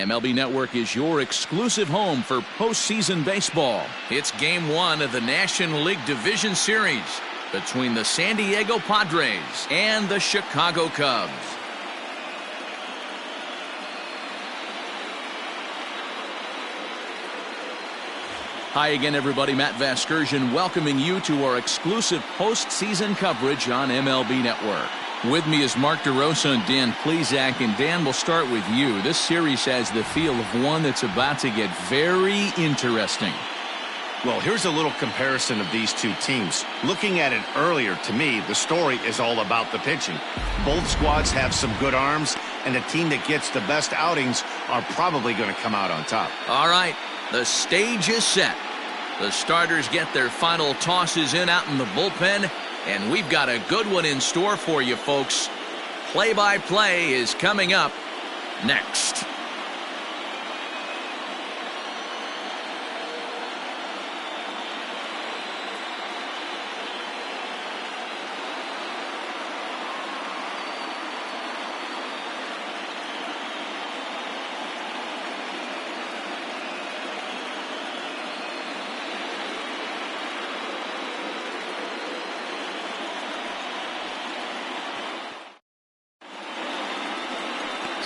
MLB Network is your exclusive home for postseason baseball. It's Game 1 of the National League Division Series between the San Diego Padres and the Chicago Cubs. Hi again, everybody. Matt Vasgersian welcoming you to our exclusive postseason coverage on MLB Network. With me is Mark DeRosa and Dan Plesac. And Dan, we'll start with you. This series has the feel of one that's about to get very interesting. Well, here's a little comparison of these two teams. Looking at it earlier, to me, the story is all about the pitching. Both squads have some good arms, and the team that gets the best outings are probably going to come out on top. All right, the stage is set. The starters get their final tosses in out in the bullpen, and we've got a good one in store for you, folks. Play-by-play is coming up next.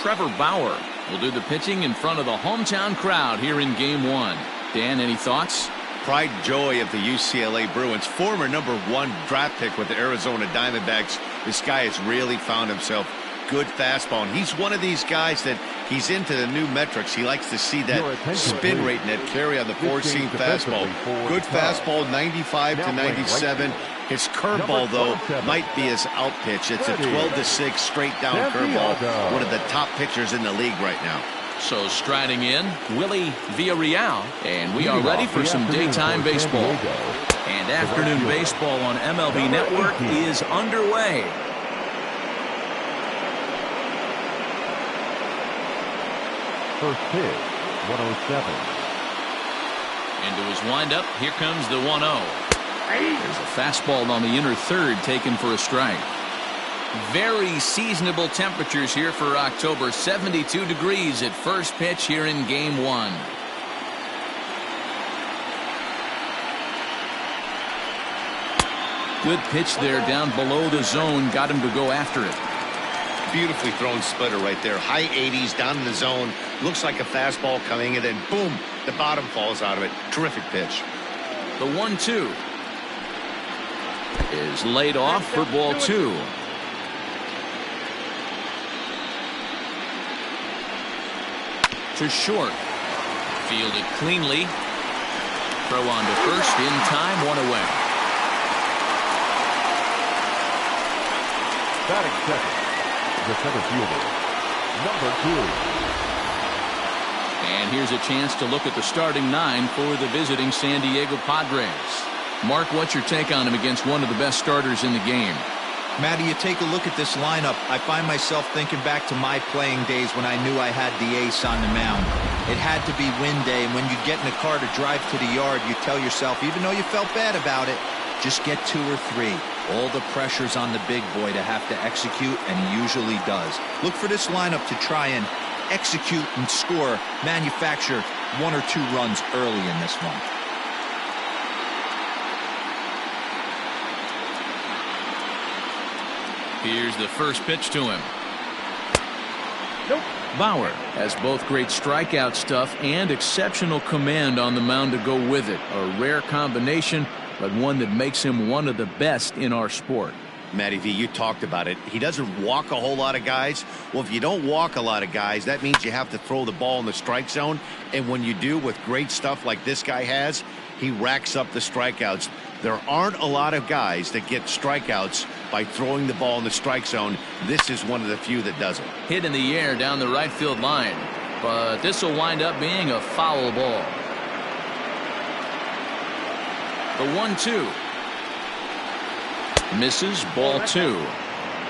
Trevor Bauer will do the pitching in front of the hometown crowd here in Game 1. Dan, any thoughts? Pride and joy of the UCLA Bruins, former #1 draft pick with the Arizona Diamondbacks. This guy has really found himself good fastball, and he's one of these guys that he's into the new metrics. He likes to see that spin rate and that carry on the four-seam fastball. Good fastball, 95 to 97. His curveball, though, might be his out pitch. It's a 12-6 straight down curveball. One of the top pitchers in the league right now. So striding in, Willie Villarreal. And we are ready for some daytime baseball. And afternoon baseball on MLB Network is underway. First pitch, 107. Into his windup, here comes the 1-0. There's a fastball on the inner third taken for a strike. Very seasonable temperatures here for October. 72 degrees at first pitch here in Game 1. Good pitch there down below the zone. Got him to go after it. Beautifully thrown splitter right there. High 80s down in the zone. Looks like a fastball coming, and then boom, the bottom falls out of it. Terrific pitch. The 1-2 is laid off for ball 2. To short. Fielded cleanly. Throw on to first in time, 1 away. Batting second, the center fielder, number 2. And here's a chance to look at the starting 9 for the visiting San Diego Padres. Mark, what's your take on him against one of the best starters in the game? Matty, you take a look at this lineup. I find myself thinking back to my playing days when I knew I had the ace on the mound. It had to be win day, and when you get in a car to drive to the yard, you tell yourself, even though you felt bad about it, just get 2 or 3. All the pressure's on the big boy to have to execute, and he usually does. Look for this lineup to try and execute and score, manufacture 1 or 2 runs early in this one. Here's the first pitch to him. Nope. Bauer has both great strikeout stuff and exceptional command on the mound to go with it. A rare combination, but one that makes him one of the best in our sport. Matty V, you talked about it. He doesn't walk a whole lot of guys. Well, if you don't walk a lot of guys, that means you have to throw the ball in the strike zone. And when you do, with great stuff like this guy has, he racks up the strikeouts. There aren't a lot of guys that get strikeouts by throwing the ball in the strike zone. This is one of the few that does it. Hit in the air down the right field line, but this will wind up being a foul ball. The 1-2 misses, ball 2.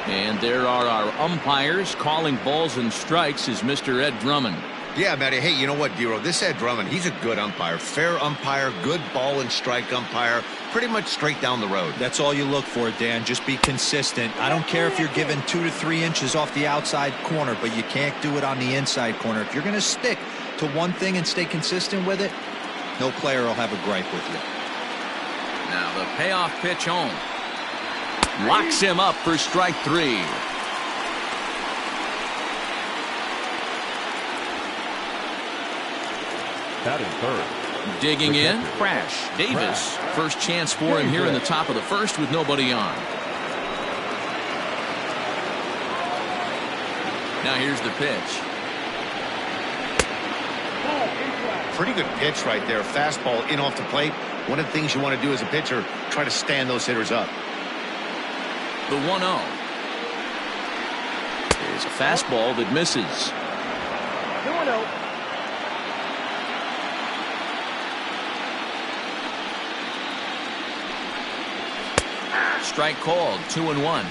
And there are our umpires calling balls and strikes is Mr. Ed Drummond. Yeah, Matty. Hey, you know what, Dero? This Ed Drummond, he's a good umpire. Fair umpire, good ball and strike umpire. Pretty much straight down the road. That's all you look for, Dan. Just be consistent. I don't care if you're given 2 to 3 inches off the outside corner, but you can't do it on the inside corner. If you're going to stick to one thing and stay consistent with it, no player will have a gripe with you. Now the payoff pitch home. Locks him up for strike 3. Batting third. Digging in, Crash Davis. First chance for him here in the top of the first with nobody on. Now here's the pitch. Pretty good pitch right there. Fastball in off the plate. One of the things you want to do as a pitcher, try to stand those hitters up. The 1-0. Here's a fastball that misses. 2-0. Strike called, 2-1.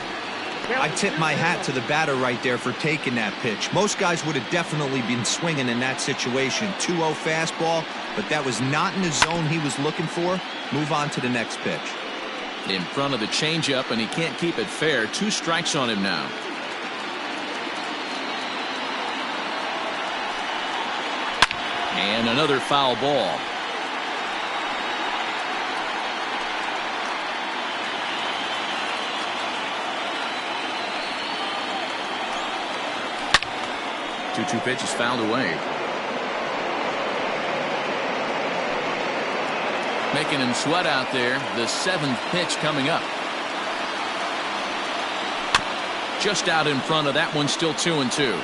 I tip my hat to the batter right there for taking that pitch. Most guys would have definitely been swinging in that situation. 2-0 fastball, but that was not in the zone he was looking for. Move on to the next pitch. In front of the changeup, and he can't keep it fair. 2 strikes on him now. And another foul ball. Two pitches fouled away. Making him sweat out there. The 7th pitch coming up. Just out in front of that one. Still 2-2.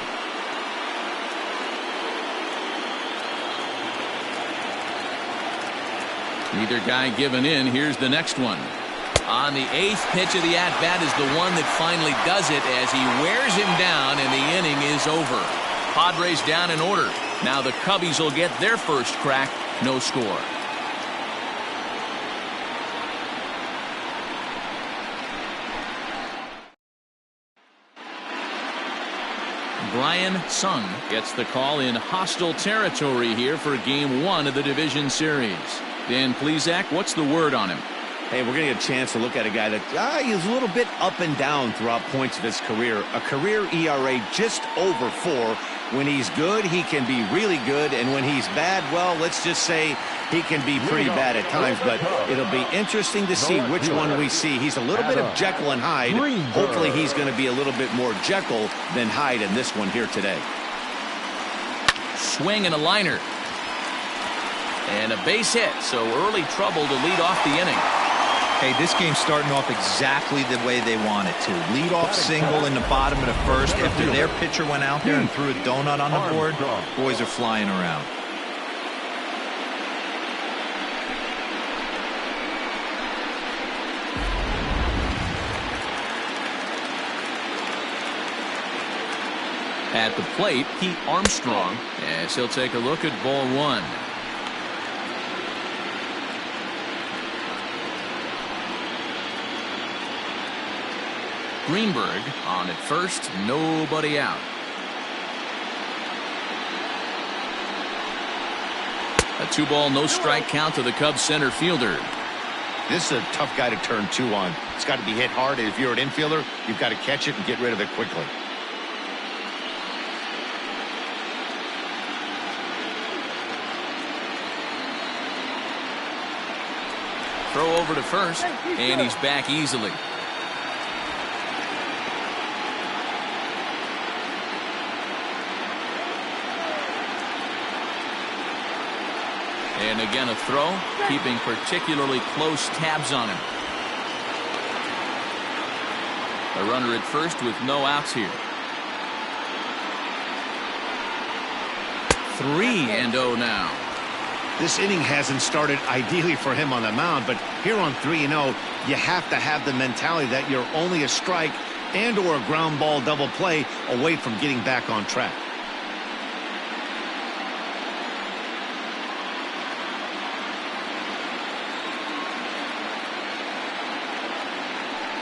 Neither guy giving in. Here's the next one. On the 8th pitch of the at-bat is the one that finally does it as he wears him down, and the inning is over. Padres down in order. Now the Cubbies will get their first crack. No score. Brian Sung gets the call in hostile territory here for Game 1 of the Division Series. Dan Plesac, what's the word on him? Hey, we're going to get a chance to look at a guy that he's a little bit up and down throughout points of his career. A career ERA just over 4. When he's good, he can be really good. And when he's bad, well, let's just say he can be pretty bad at times. But it'll be interesting to see which one we see. He's a little bit of Jekyll and Hyde. Hopefully he's going to be a little bit more Jekyll than Hyde in this one here today. Swing and a liner. And a base hit. So early trouble to lead off the inning. Hey, this game's starting off exactly the way they want it to. Lead off single in the bottom of the first. After their pitcher went out there and threw a donut on the board, boys are flying around. At the plate, Pete Armstrong, as he'll take a look at ball 1. Greenberg on at first, nobody out. A 2-ball, no strike count to the Cubs center fielder. This is a tough guy to turn 2 on. It's got to be hit hard. If you're an infielder, you've got to catch it and get rid of it quickly. Throw over to first, and he's back easily. And again a throw, keeping particularly close tabs on him. A runner at first with no outs here. 3-0 now. This inning hasn't started ideally for him on the mound, but here on 3-0, you have to have the mentality that you're only a strike and or a ground ball double play away from getting back on track.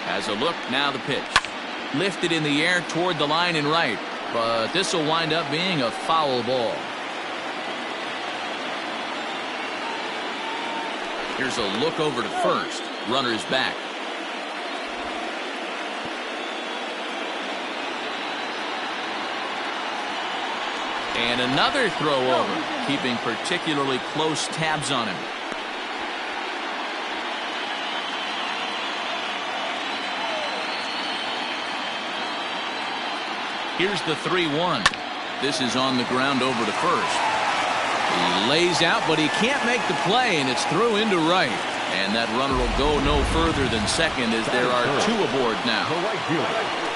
As a look, now the pitch. Lifted in the air toward the line and right, but this will wind up being a foul ball. Here's a look over to first. Runner's back. And another throw over, keeping particularly close tabs on him. Here's the 3-1. This is on the ground over to first. He lays out, but he can't make the play, and it's through into right. And that runner will go no further than second as there are two aboard now.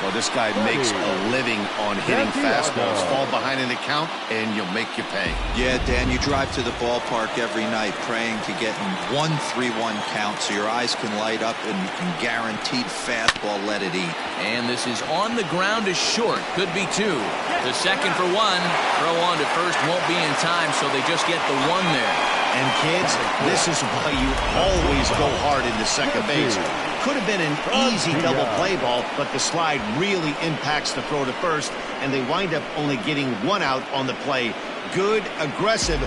Well, this guy makes a living on hitting fastballs. Fall behind in the count, and you'll make you pay. Yeah, Dan, you drive to the ballpark every night praying to get in 1-3-1 count so your eyes can light up and you can guaranteed fastball let it eat. And this is on the ground is short. Could be two. The second for one. Throw on to first won't be in time, so they just get the one there. And kids, this is why you always go hard into second base. Could have been an easy double play ball, but the slide really impacts the throw to first, and they wind up only getting one out on the play. Good, aggressive,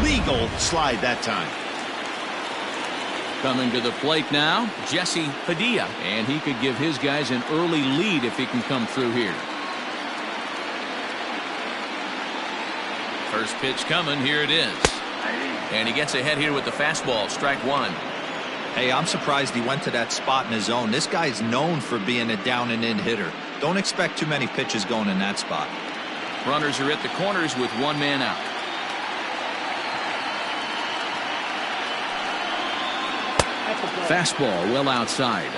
legal slide that time. Coming to the plate now, Jesse Padilla, and he could give his guys an early lead if he can come through here. First pitch coming, here it is. And he gets ahead here with the fastball, strike one. Hey, I'm surprised he went to that spot in his zone. This guy's known for being a down and in hitter. Don't expect too many pitches going in that spot. Runners are at the corners with one man out. Fastball well outside.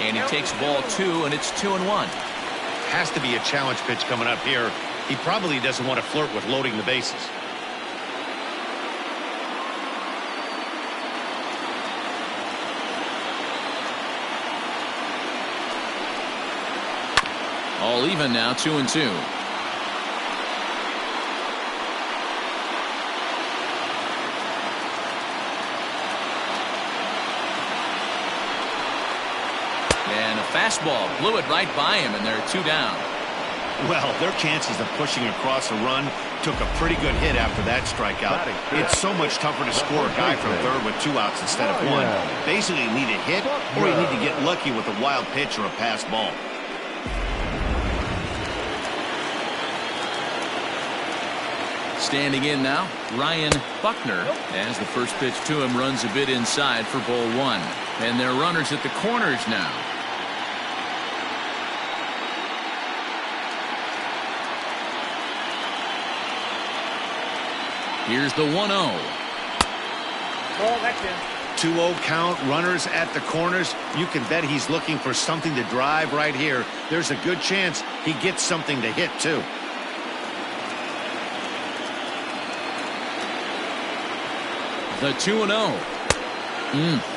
And he takes ball two, and it's 2-1. Has to be a challenge pitch coming up here. He probably doesn't want to flirt with loading the bases. All even now, 2-2. And a fastball blew it right by him, and they're two down. Well, their chances of pushing across a run took a pretty good hit after that strikeout. It's so much tougher to score a guy from third with two outs instead of one. Basically, you need a hit, or you need to get lucky with a wild pitch or a pass ball. Standing in now, Ryan Buckner, as the first pitch to him runs a bit inside for ball one. And they're runners at the corners now. Here's the 1-0. Ball, that's in. 2-0 count, runners at the corners. You can bet he's looking for something to drive right here. There's a good chance he gets something to hit, too. The 2-0.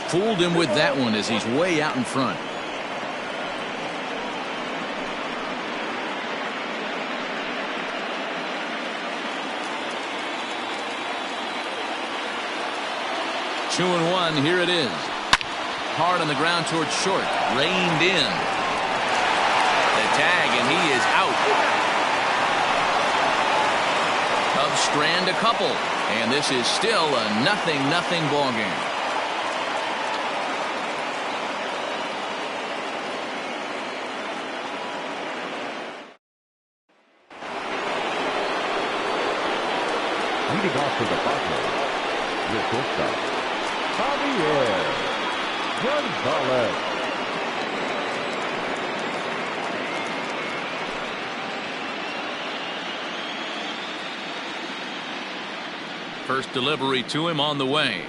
Fooled him with that one as he's way out in front. Two and one, here it is. Hard on the ground towards short. Reined in. The tag, and he is out. Cubs strand a couple. And this is still a 0-0 ball game. Leading off for the Padres, your shortstop, Gonzalez. First delivery to him on the way.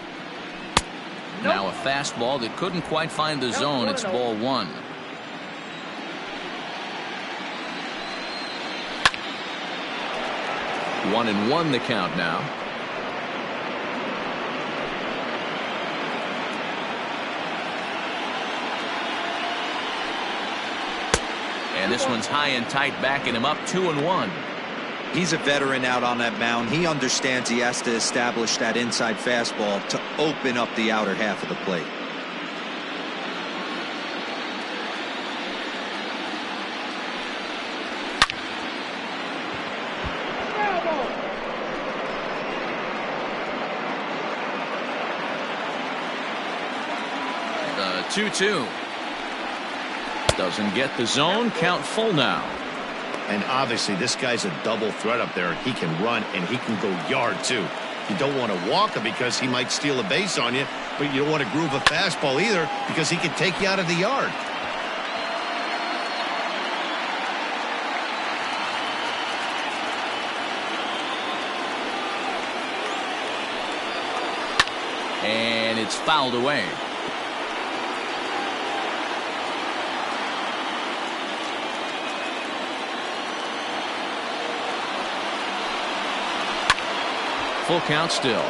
Now a fastball that couldn't quite find the zone. It's ball one. One and one the count now. And this one's high and tight, backing him up 2-1. He's a veteran out on that mound. He understands he has to establish that inside fastball to open up the outer half of the plate. 2-2. Doesn't get the zone. Count full now. And obviously this guy's a double threat up there. He can run and he can go yard too. You don't want to walk him because he might steal a base on you, but you don't want to groove a fastball either because he can take you out of the yard. And it's fouled away. Full count still.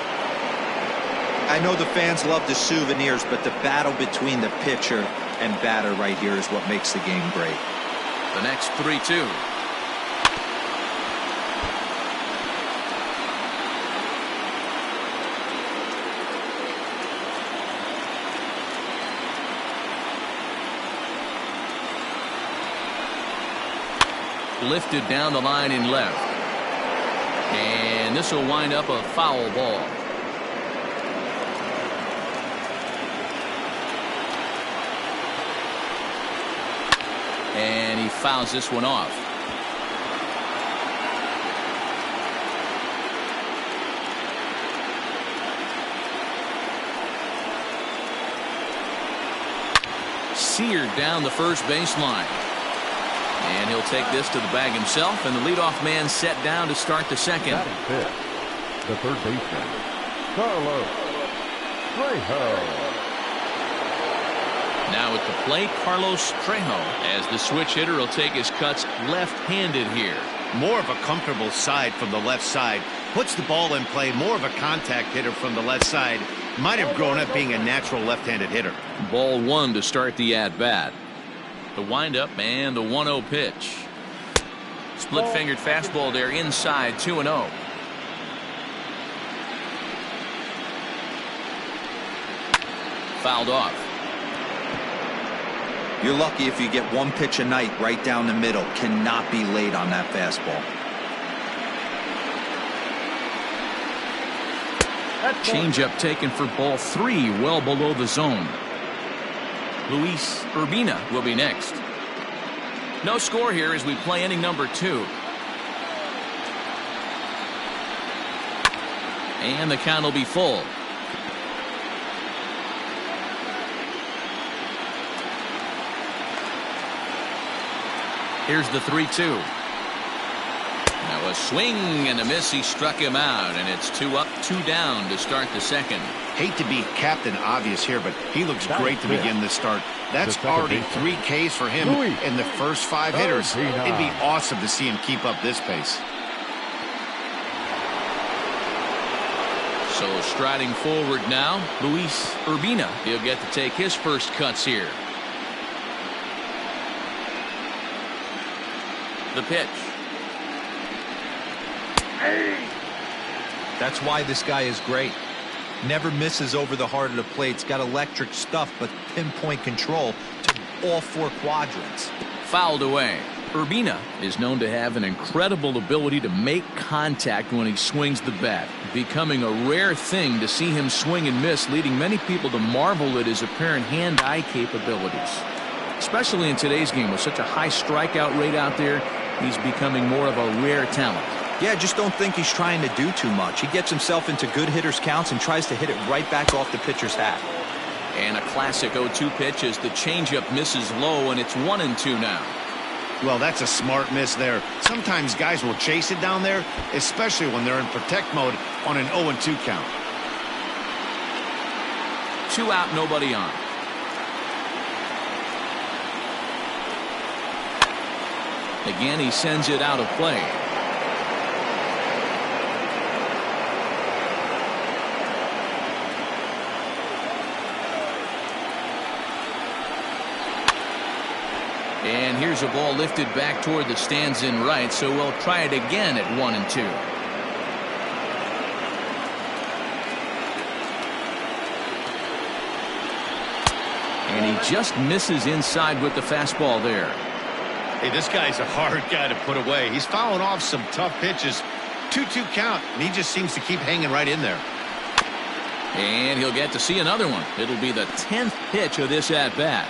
I know the fans love the souvenirs, but the battle between the pitcher and batter right here is what makes the game great. The next 3-2. Lifted down the line in left. And this will wind up a foul ball. And he fouls this one off. Seared down the first baseline. And he'll take this to the bag himself, and the leadoff man set down to start the second. Batting fifth, the third baseman, Carlos Trejo. Now at the plate, Carlos Trejo, as the switch hitter will take his cuts left-handed here. More of a comfortable side from the left side. Puts the ball in play. More of a contact hitter from the left side. Might have grown up being a natural left-handed hitter. Ball one to start the at-bat. The windup and the 1-0 pitch. Split-fingered fastball there inside, 2-0. Fouled off. You're lucky if you get one pitch a night right down the middle. Cannot be late on that fastball. Changeup taken for ball 3, well below the zone. Luis Urbina will be next. No score here as we play inning number 2. And the count will be full. Here's the 3-2. Now a swing and a miss. He struck him out, and it's 2 up, 2 down to start the second. Hate to be Captain Obvious here, but he looks great to begin this start. That's already 3 Ks for him in the first 5 hitters. It'd be awesome to see him keep up this pace. So striding forward now, Luis Urbina. He'll get to take his first cuts here. The pitch. That's why this guy is great. Never misses over the heart of the plate. It's got electric stuff, but pinpoint control to all 4 quadrants. Fouled away. Urbina is known to have an incredible ability to make contact when he swings the bat, becoming a rare thing to see him swing and miss, leading many people to marvel at his apparent hand-eye capabilities. Especially in today's game with such a high strikeout rate out there, he's becoming more of a rare talent. Yeah, I just don't think he's trying to do too much. He gets himself into good hitters' counts and tries to hit it right back off the pitcher's hat. And a classic 0-2 pitch as the changeup misses low, and it's 1-2 now. Well, that's a smart miss there. Sometimes guys will chase it down there, especially when they're in protect mode on an 0-2 count. 2 out, nobody on. Again, he sends it out of play. And here's a ball lifted back toward the stands in right, so we'll try it again at 1-2. And he just misses inside with the fastball there. Hey, this guy's a hard guy to put away. He's fouling off some tough pitches. 2-2 count, and he just seems to keep hanging right in there. And he'll get to see another one. It'll be the 10th pitch of this at-bat.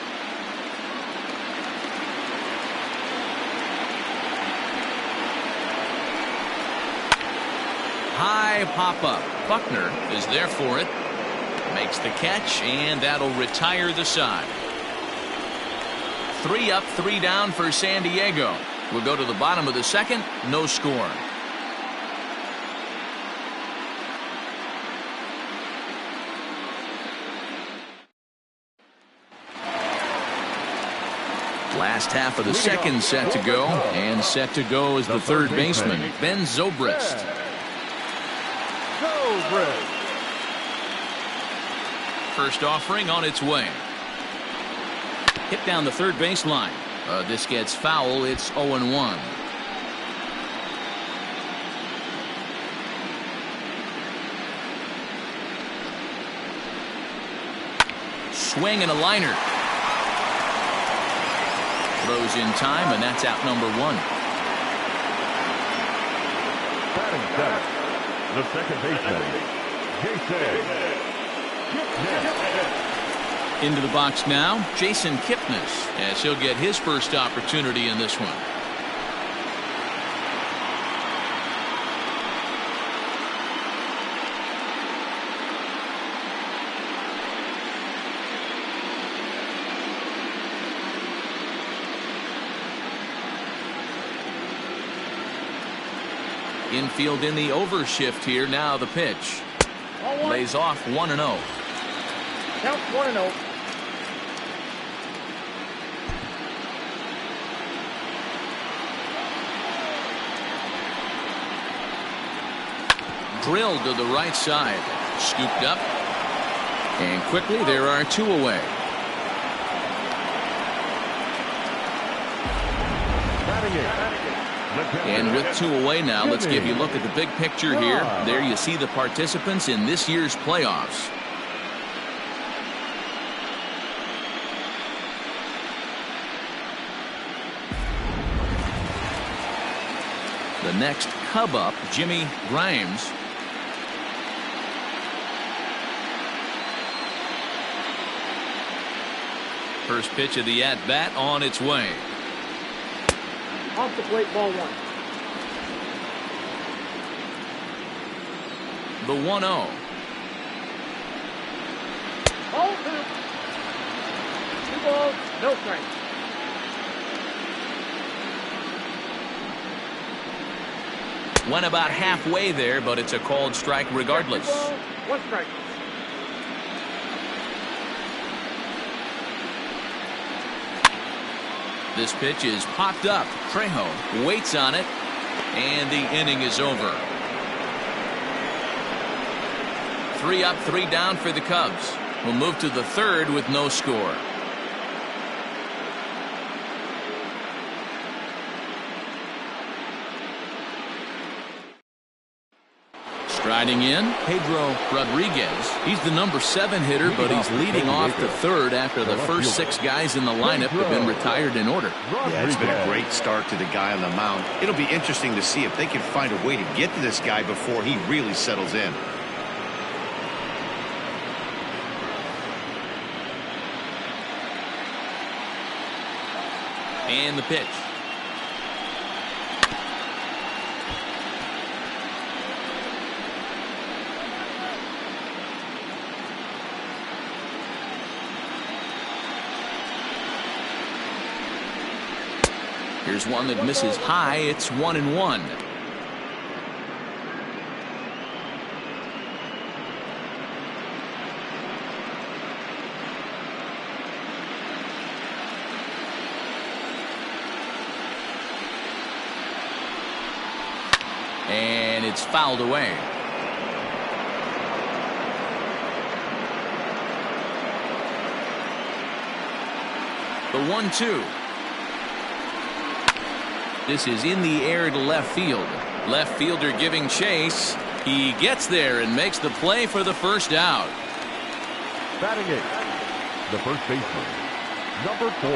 High pop-up. Buckner is there for it. Makes the catch, and that'll retire the side. 3 up, 3 down for San Diego. We'll go to the bottom of the second. No score. Last half of the second set to go, and set to go is the third baseman, Ben Zobrist. First offering on its way. Hit down the third baseline. This gets foul. It's 0-1. Swing and a liner. Throws in time, and that's out number 1. Batting seventh, the second baseman, Jason Kipnis. Into the box now, Jason Kipnis, as he'll get his first opportunity in this one. Infield in the overshift here. Now the pitch. Lays off 1-0. Count 1-0. Drilled to the right side. Scooped up. And quickly there are 2 away. And with 2 away now, let's give you a look at the big picture here. There you see the participants in this year's playoffs. The next Cub up, Jimmy Grimes. First pitch of the at-bat on its way. Off the plate, ball 1. The 1-0. Ball 2. 2 balls, no strikes. Went about halfway there, but it's a called strike regardless. 2 balls, 1 strike. This pitch is popped up. Trejo waits on it, and the inning is over. 3 up, 3 down for the Cubs. We'll move to the third with no score. Striding in, Pedro Rodriguez. He's the number 7 hitter, but he's leading off the third after the first 6 guys in the lineup have been retired in order. Yeah, it's been a great start to the guy on the mound. It'll be interesting to see if they can find a way to get to this guy before he really settles in. And the pitch. Here's one that misses high. It's 1-1. And it's fouled away. The 1-2. This is in the air to left field. Left fielder giving chase. He gets there and makes the play for the first out. Batting 8, the first baseman, number 4.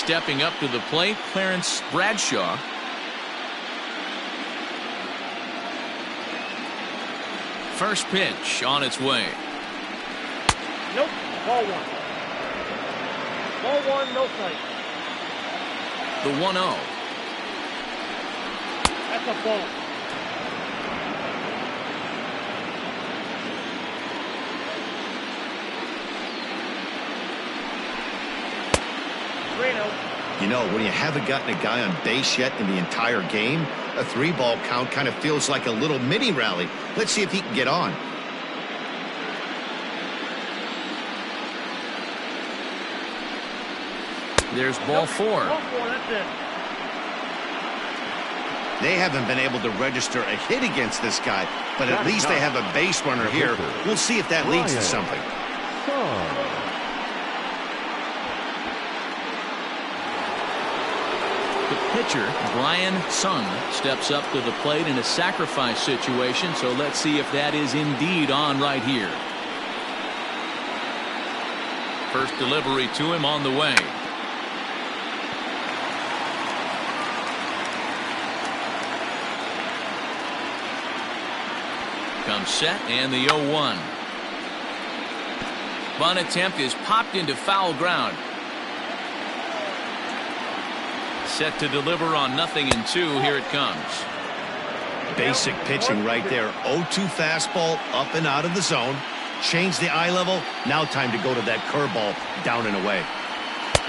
stepping up to the plate, Clarence Bradshaw. First pitch on its way. Nope. Ball one. Ball one, no strike. The 1-0. That's a ball. You know, when you haven't gotten a guy on base yet in the entire game, a 3-ball count kind of feels like a little mini rally. Let's see if he can get on. There's ball 4. Ball 4, that's it. They haven't been able to register a hit against this guy, but at least they have a base runner here. We'll see if that leads to something. The pitcher, Brian Sung, steps up to the plate in a sacrifice situation, so let's see if that is indeed on right here. First delivery to him on the way. Comes set, and the 0-1. Bunt attempt is popped into foul ground. Set to deliver on 0-2. Here it comes. Basic pitching right there. 0-2 fastball up and out of the zone. Change the eye level. Now time to go to that curveball down and away.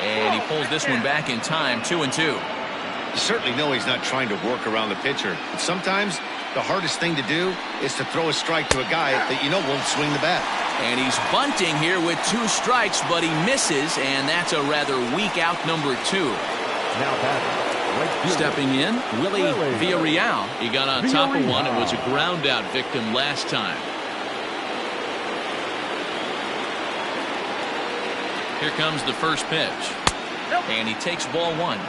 And he pulls this one back in time. 2-2. You certainly know he's not trying to work around the pitcher. But sometimes the hardest thing to do is to throw a strike to a guy that you know won't swing the bat. And he's bunting here with 2 strikes, but he misses, and that's a rather weak out number 2. Now batting, right fielder, Stepping in, Willie Villarreal. He got on top of one and was a ground out victim last time. Here comes the first pitch. And he takes ball 1.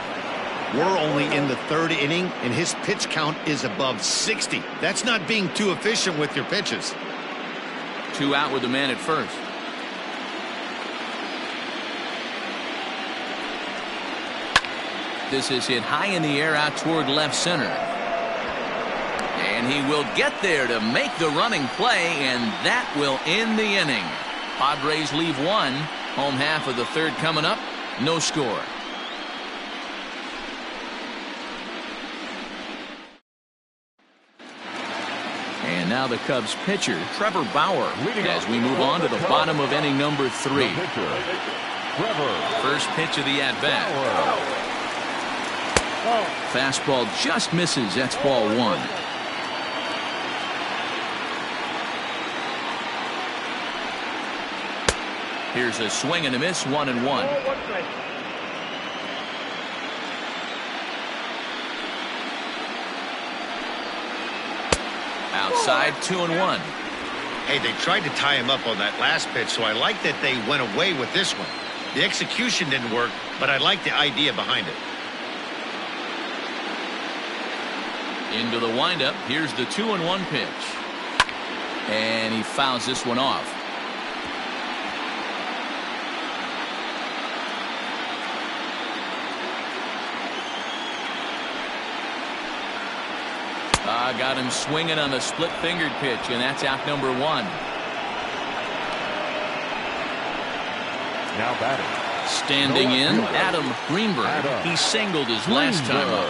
We're only in the 3rd inning, and his pitch count is above 60. That's not being too efficient with your pitches. 2 out with the man at first. This is hit high in the air out toward left center. And he will get there to make the running play, and that will end the inning. Padres leave 1. Home half of the 3rd coming up. No score. And now the Cubs pitcher, Trevor Bauer, as we move on to the bottom of inning number 3. First pitch of the at-bat. Fastball just misses. That's ball 1. Here's a swing and a miss. 1-1. Outside, 2-1. Hey, they tried to tie him up on that last pitch, so I like that they went away with this one. The execution didn't work, but I like the idea behind it. Into the windup. Here's the 2-1 pitch. And he fouls this one off. Got him swinging on the split-fingered pitch, and that's out number 1. now batting. Standing in, Adam Greenberg. He singled his last time up.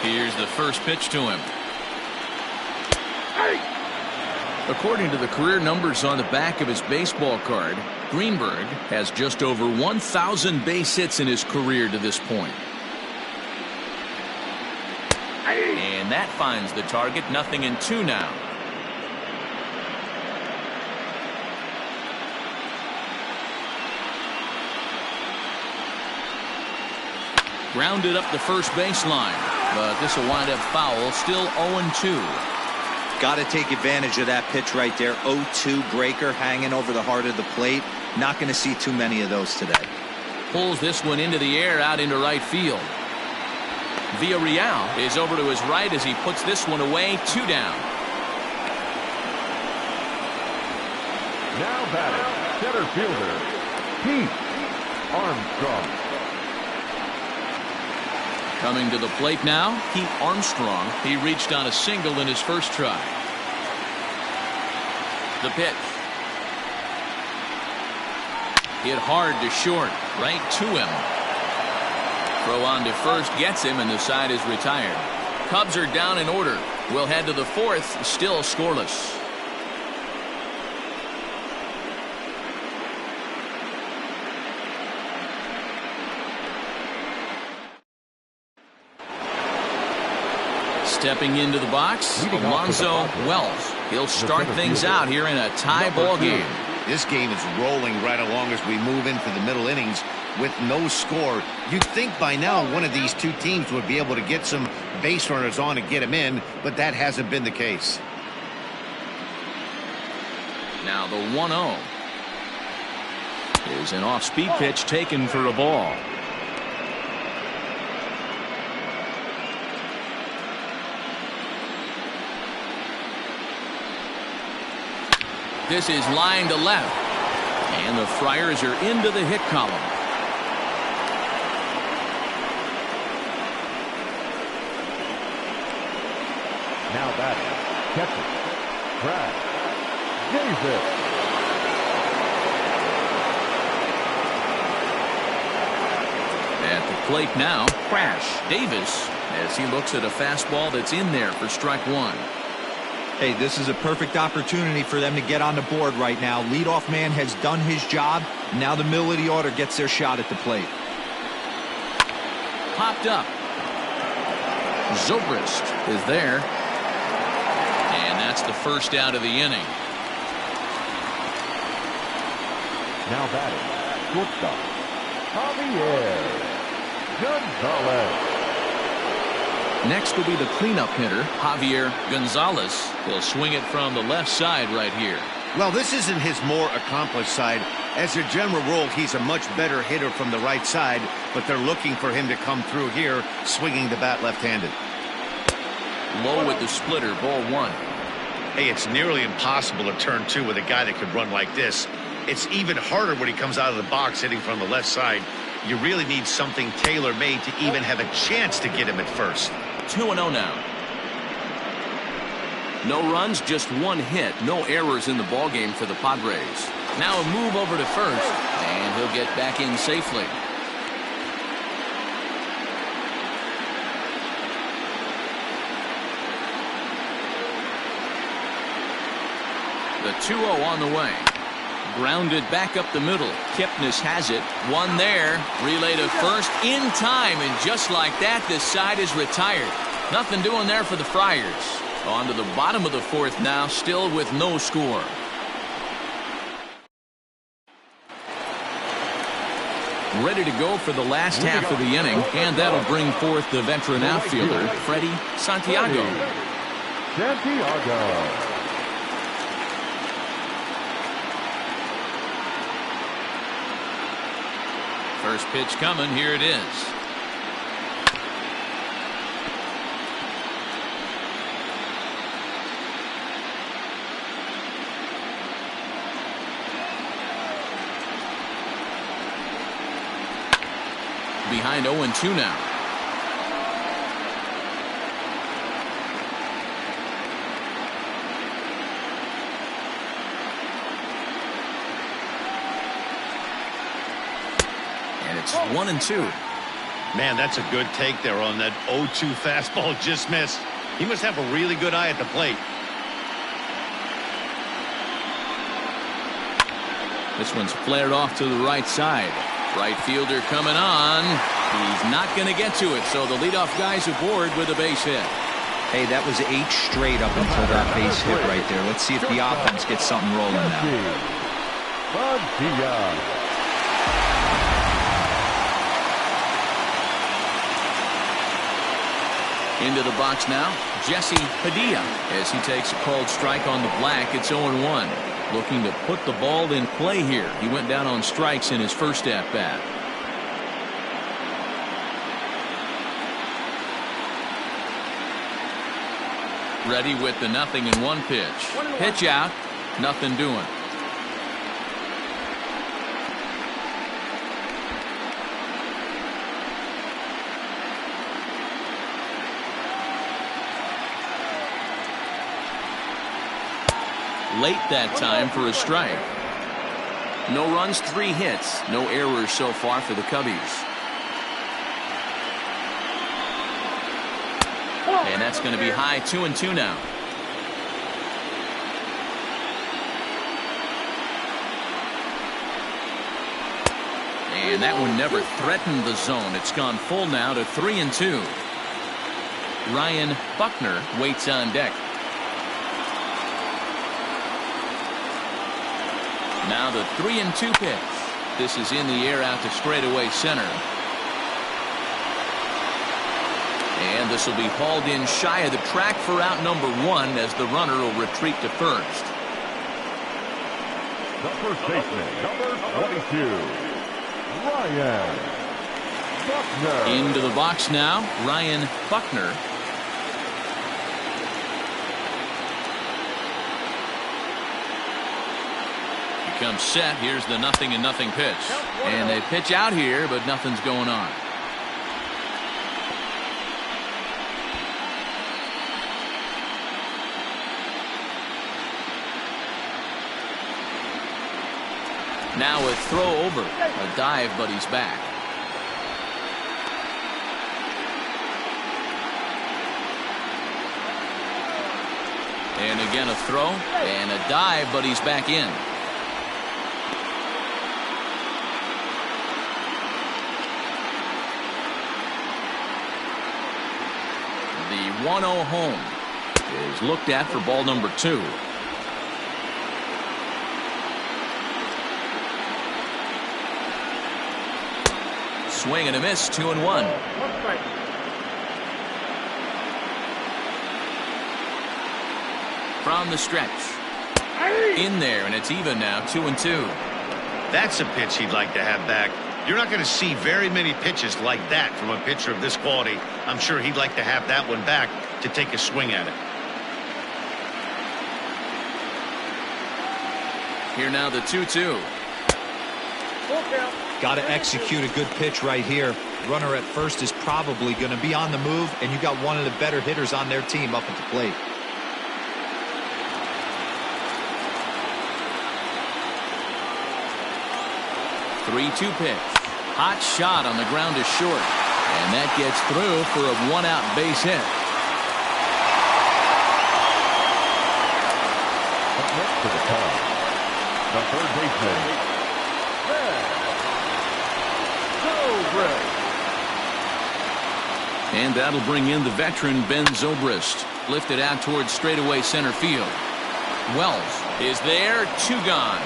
Here's the first pitch to him. According to the career numbers on the back of his baseball card, Greenberg has just over 1,000 base hits in his career to this point. And that finds the target. 0-2 now. Grounded up the first baseline, but this will wind up foul. Still 0-2. Got to take advantage of that pitch right there. 0-2 breaker hanging over the heart of the plate. Not going to see too many of those today. Pulls this one into the air out into right field. Villarreal is over to his right as he puts this one away. 2 down. Now batting, center fielder, Pete. Armstrong. Coming to the plate now, Pete Armstrong. He reached on a single in his first try. The pitch. Hit hard to short, right to him. Throw on to first gets him, and the side is retired. Cubs are down in order. We'll head to the fourth, still scoreless. Stepping into the box, Alonzo Wells. He'll start things out here in a tie ball game. This game is rolling right along as we move into the middle innings with no score. You'd think by now one of these two teams would be able to get some base runners on and get them in, but that hasn't been the case. Now the 1-0 is an off-speed pitch taken for a ball. This is line to left, and the Friars are into the hit column. Now batting, catcher, Brad Davis. At the plate now, Crash Davis, as he looks at a fastball that's in there for strike one. Hey, this is a perfect opportunity for them to get on the board right now. Leadoff man has done his job. Now the middle of the order gets their shot at the plate. Popped up. Zobrist is there. And that's the first out of the inning. Now batting, shortstop, Javier Gonzalez. Next will be the cleanup hitter, Javier Gonzalez. He'll swing it from the left side right here. Well, this isn't his more accomplished side. As a general rule, he's a much better hitter from the right side, but they're looking for him to come through here, swinging the bat left-handed. Low with the splitter, ball one. Hey, it's nearly impossible to turn two with a guy that could run like this. It's even harder when he comes out of the box hitting from the left side. You really need something tailor-made to even have a chance to get him at first. 2-0 now. No runs, just one hit. No errors in the ballgame for the Padres. Now a move over to first, and he'll get back in safely. The 2-0 on the way. Grounded back up the middle. Kipnis has it. One there. Relay to first in time. And just like that, this side is retired. Nothing doing there for the Friars. On to the bottom of the fourth now, still with no score. Ready to go for the last half of the inning. And that'll bring forth the veteran outfielder, Freddie Santiago. Santiago. First pitch coming. Here it is. Behind 0-2 now. It's 1-2. Man, that's a good take there on that 0-2 fastball just missed. He must have a really good eye at the plate. This one's flared off to the right side. Right fielder coming on. He's not going to get to it, so the leadoff guy's aboard with a base hit. Hey, that was 8 straight up until that base hit right there. Let's see if the offense gets something rolling now. Into the box now, Jesse Padilla, as he takes a called strike on the black. It's 0-1. Looking to put the ball in play here. He went down on strikes in his first at-bat. Ready with the 0-1 pitch. Pitch out, nothing doing. late that time for a strike. No runs, 3 hits, no errors so far for the Cubbies. And that's going to be high, 2-2 now. And that one never threatened the zone. It's gone full now to 3-2. Ryan Buckner waits on deck. Now the 3-2 pitch. This is in the air out to straightaway center. And this will be hauled in shy of the track for out number 1 as the runner will retreat to first. The first baseman, number 22, Ryan Buckner. Into the box now, Ryan Buckner. He comes set. Here's the 0-0 pitch. And they pitch out here, but nothing's going on. Now a throw over. A dive, but he's back. And again a throw and a dive, but he's back in. The 1-0 home is looked at for ball number 2. Swing and a miss, 2-1. From the stretch. In there, and it's even now, 2-2. That's a pitch he'd like to have back. You're not going to see very many pitches like that from a pitcher of this quality. I'm sure he'd like to have that one back to take a swing at it. Here now the 2-2. Got to execute a good pitch right here. Runner at first is probably going to be on the move, and you got one of the better hitters on their team up at the plate. Three-two pitch. Hot shot on the ground is short. And that gets through for a 1-out base hit. Up next to the top, the third baseman, and that'll bring in the veteran Ben Zobrist. Lifted out towards straightaway center field. Wells is there, 2 gone.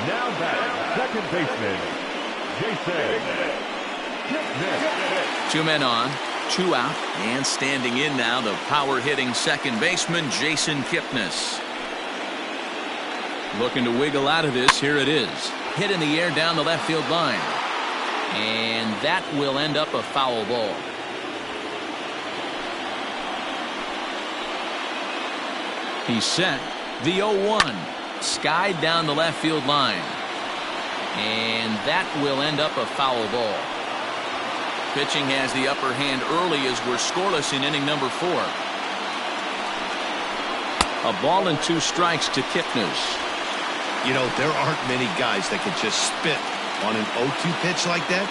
Now back, second baseman, Jason Kipnis. 2 men on, 2 out, and standing in now the power-hitting second baseman Jason Kipnis. Looking to wiggle out of this. Here it is. Hit in the air down the left field line. And that will end up a foul ball. He's set. The 0-1. Skied down the left field line. And that will end up a foul ball. Pitching has the upper hand early as we're scoreless in inning number 4. A ball and 2 strikes to Kipnis. You know, there aren't many guys that can just spit on an 0-2 pitch like that.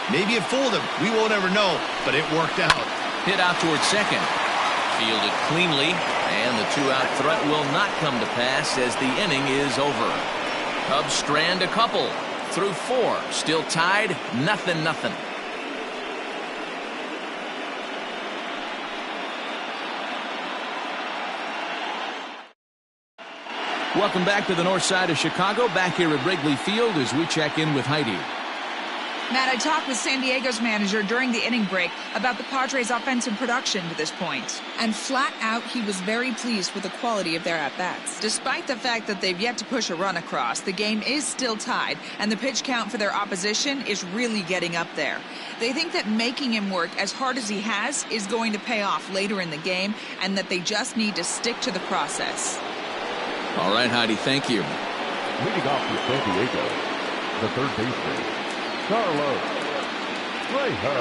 Maybe it fooled him. We won't ever know, but it worked out. Hit out towards second. Fielded cleanly, and the 2-out threat will not come to pass as the inning is over. Cubs strand a couple through 4. Still tied, 0-0. Welcome back to the north side of Chicago. Back here at Wrigley Field as we check in with Heidi. Matt, I talked with San Diego's manager during the inning break about the Padres' offensive production to this point. And flat out, he was very pleased with the quality of their at-bats. Despite the fact that they've yet to push a run across, the game is still tied, and the pitch count for their opposition is really getting up there. They think that making him work as hard as he has is going to pay off later in the game, and that they just need to stick to the process. All right, Heidi, thank you. Leading off for San Diego, the third baseman, Carlos Trejo.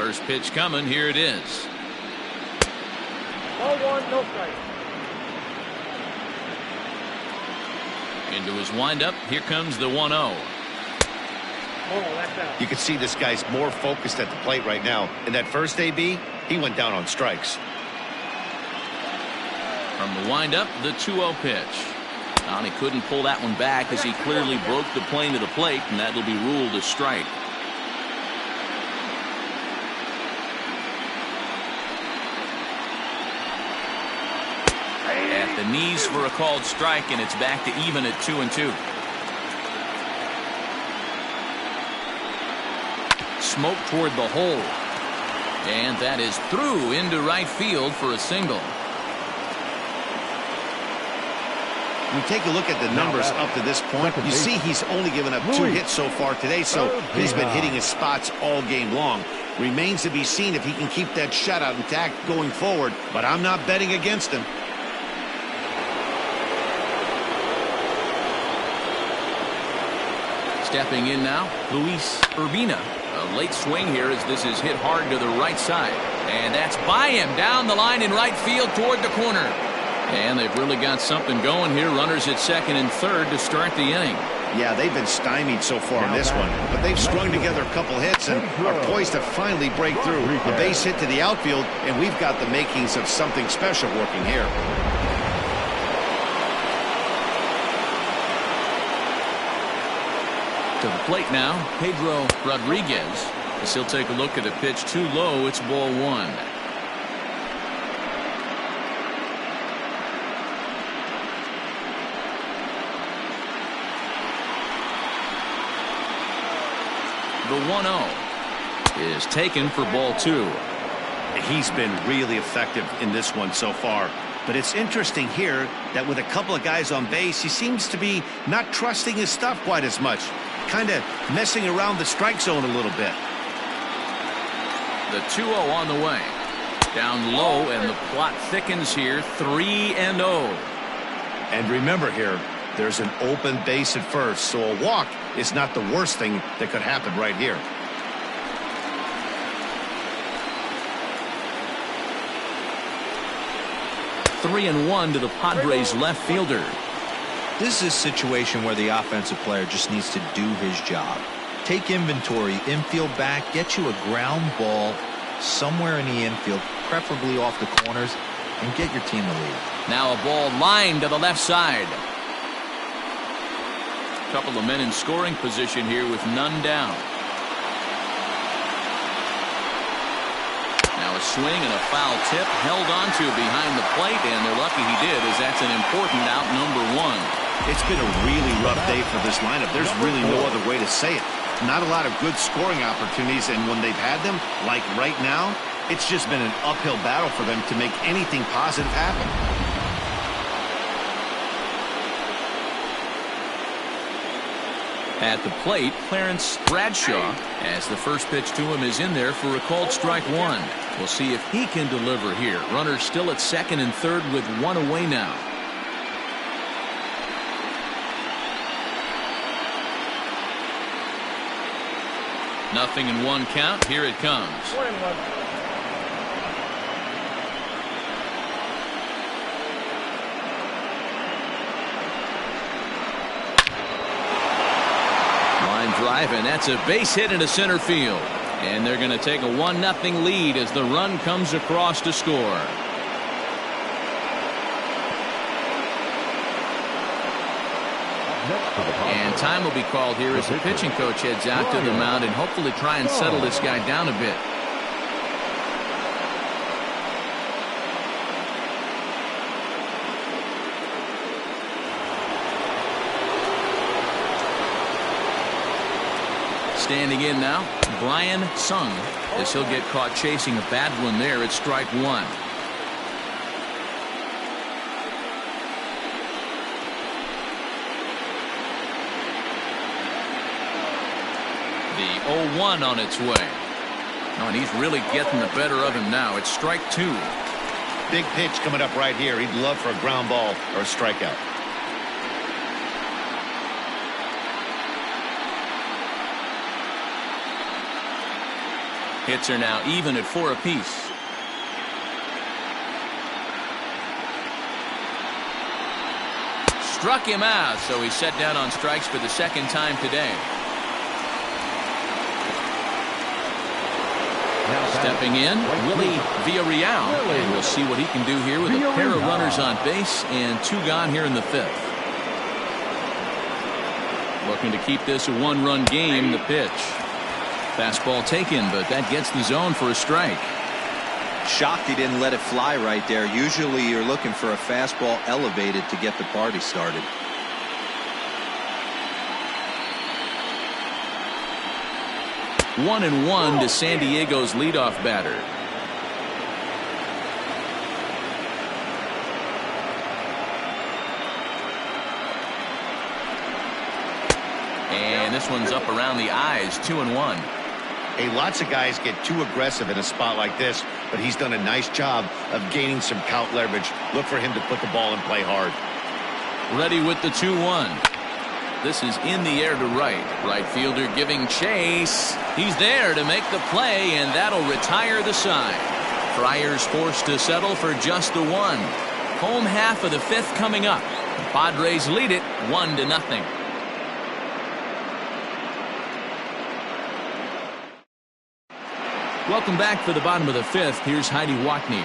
First pitch coming. Here it is. Ball one, no strike. Into his windup. Here comes the 1-0. Oh, that's out. You can see this guy's more focused at the plate right now. In that first AB, he went down on strikes. From the windup, the 2-0 pitch. And he couldn't pull that one back as he clearly broke the plane to the plate, and that'll be ruled a strike. At the knees for a called strike, and it's back to even at 2-2. Smoke toward the hole. And that is through into right field for a single. When you take a look at the numbers up to this point, you see he's only given up 2 hits so far today, so he's been hitting his spots all game long. Remains to be seen if he can keep that shutout intact going forward, but I'm not betting against him. Stepping in now, Luis Urbina. A late swing here as this is hit hard to the right side. And that's by him down the line in right field toward the corner. And they've really got something going here. Runners at second and third to start the inning. Yeah, they've been stymied so far in this one, but they've strung together a couple hits and are poised to finally break through. A base hit to the outfield, and we've got the makings of something special working here. To the plate now, Pedro Rodriguez. As he'll take a look at a pitch too low. It's ball 1. The 1-0 is taken for ball 2. He's been really effective in this one so far. But it's interesting here that with a couple of guys on base, he seems to be not trusting his stuff quite as much. Kind of messing around the strike zone a little bit. The 2-0 on the way. Down low, and the plot thickens here. 3-0. And remember here, there's an open base at first, so a walk is not the worst thing that could happen right here. Three and 1 to the Padres left fielder. This is a situation where the offensive player just needs to do his job. Take inventory, infield back, get you a ground ball somewhere in the infield, preferably off the corners, and get your team the lead. Now a ball lined to the left side. Couple of men in scoring position here with none down. Now a swing and a foul tip held onto behind the plate, and they're lucky he did, as that's an important out number 1. It's been a really rough day for this lineup. There's really no other way to say it. Not a lot of good scoring opportunities, and when they've had them, like right now, it's just been an uphill battle for them to make anything positive happen. At the plate, Clarence Bradshaw, as the first pitch to him is in there for a called strike 1. We'll see if he can deliver here. Runners still at second and third with 1 away now. Nothing in 1 count. Here it comes. 1-1. Drive, and that's a base hit into center field, and they're going to take a 1-0 lead as the run comes across to score. And time will be called here as the pitching coach heads out to the mound and hopefully try and settle this guy down a bit. Standing in now, Brian Sung, as he'll get caught chasing a bad one there at strike 1. The 0-1 on its way. Oh, and he's really getting the better of him now. It's strike 2. Big pitch coming up right here. He'd love for a ground ball or a strikeout. Hits are now even at 4 apiece. Struck him out, so he's set down on strikes for the second time today. Stepping in, Willie Villarreal, and we'll see what he can do here with a pair of runners on base and 2 gone here in the 5th. Looking to keep this a 1-run game. The pitch. Fastball taken, but that gets the zone for a strike. Shocked he didn't let it fly right there. Usually you're looking for a fastball elevated to get the party started. One and one to San Diego's leadoff batter. And this one's up around the eyes. 2-1. Hey, lots of guys get too aggressive in a spot like this, but he's done a nice job of gaining some count leverage. Look for him to put the ball in play hard. Ready with the 2-1. This is in the air to right. Right fielder giving chase. He's there to make the play, and that'll retire the side. Friars forced to settle for just the 1. Home half of the 5th coming up. The Padres lead it 1-0. Welcome back for the bottom of the 5th. Here's Heidi Watney.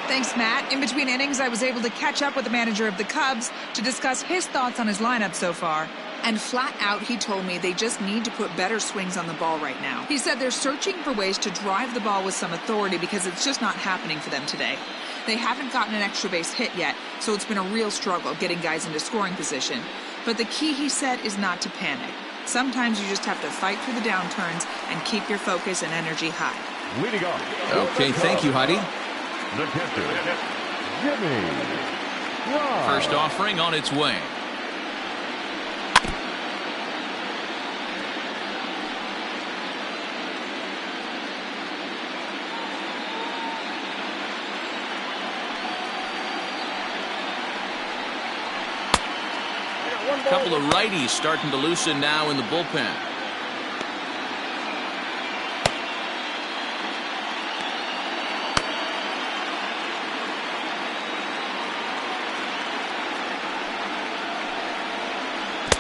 Thanks, Matt. In between innings, I was able to catch up with the manager of the Cubs to discuss his thoughts on his lineup so far. And flat out, he told me they just need to put better swings on the ball right now. He said they're searching for ways to drive the ball with some authority because it's just not happening for them today. They haven't gotten an extra base hit yet, so it's been a real struggle getting guys into scoring position. But the key, he said, is not to panic. Sometimes you just have to fight through the downturns and keep your focus and energy high. Leading off. Okay, thank you, Heidi. The catcher, Jimmy. First offering on its way. A couple of righties starting to loosen now in the bullpen.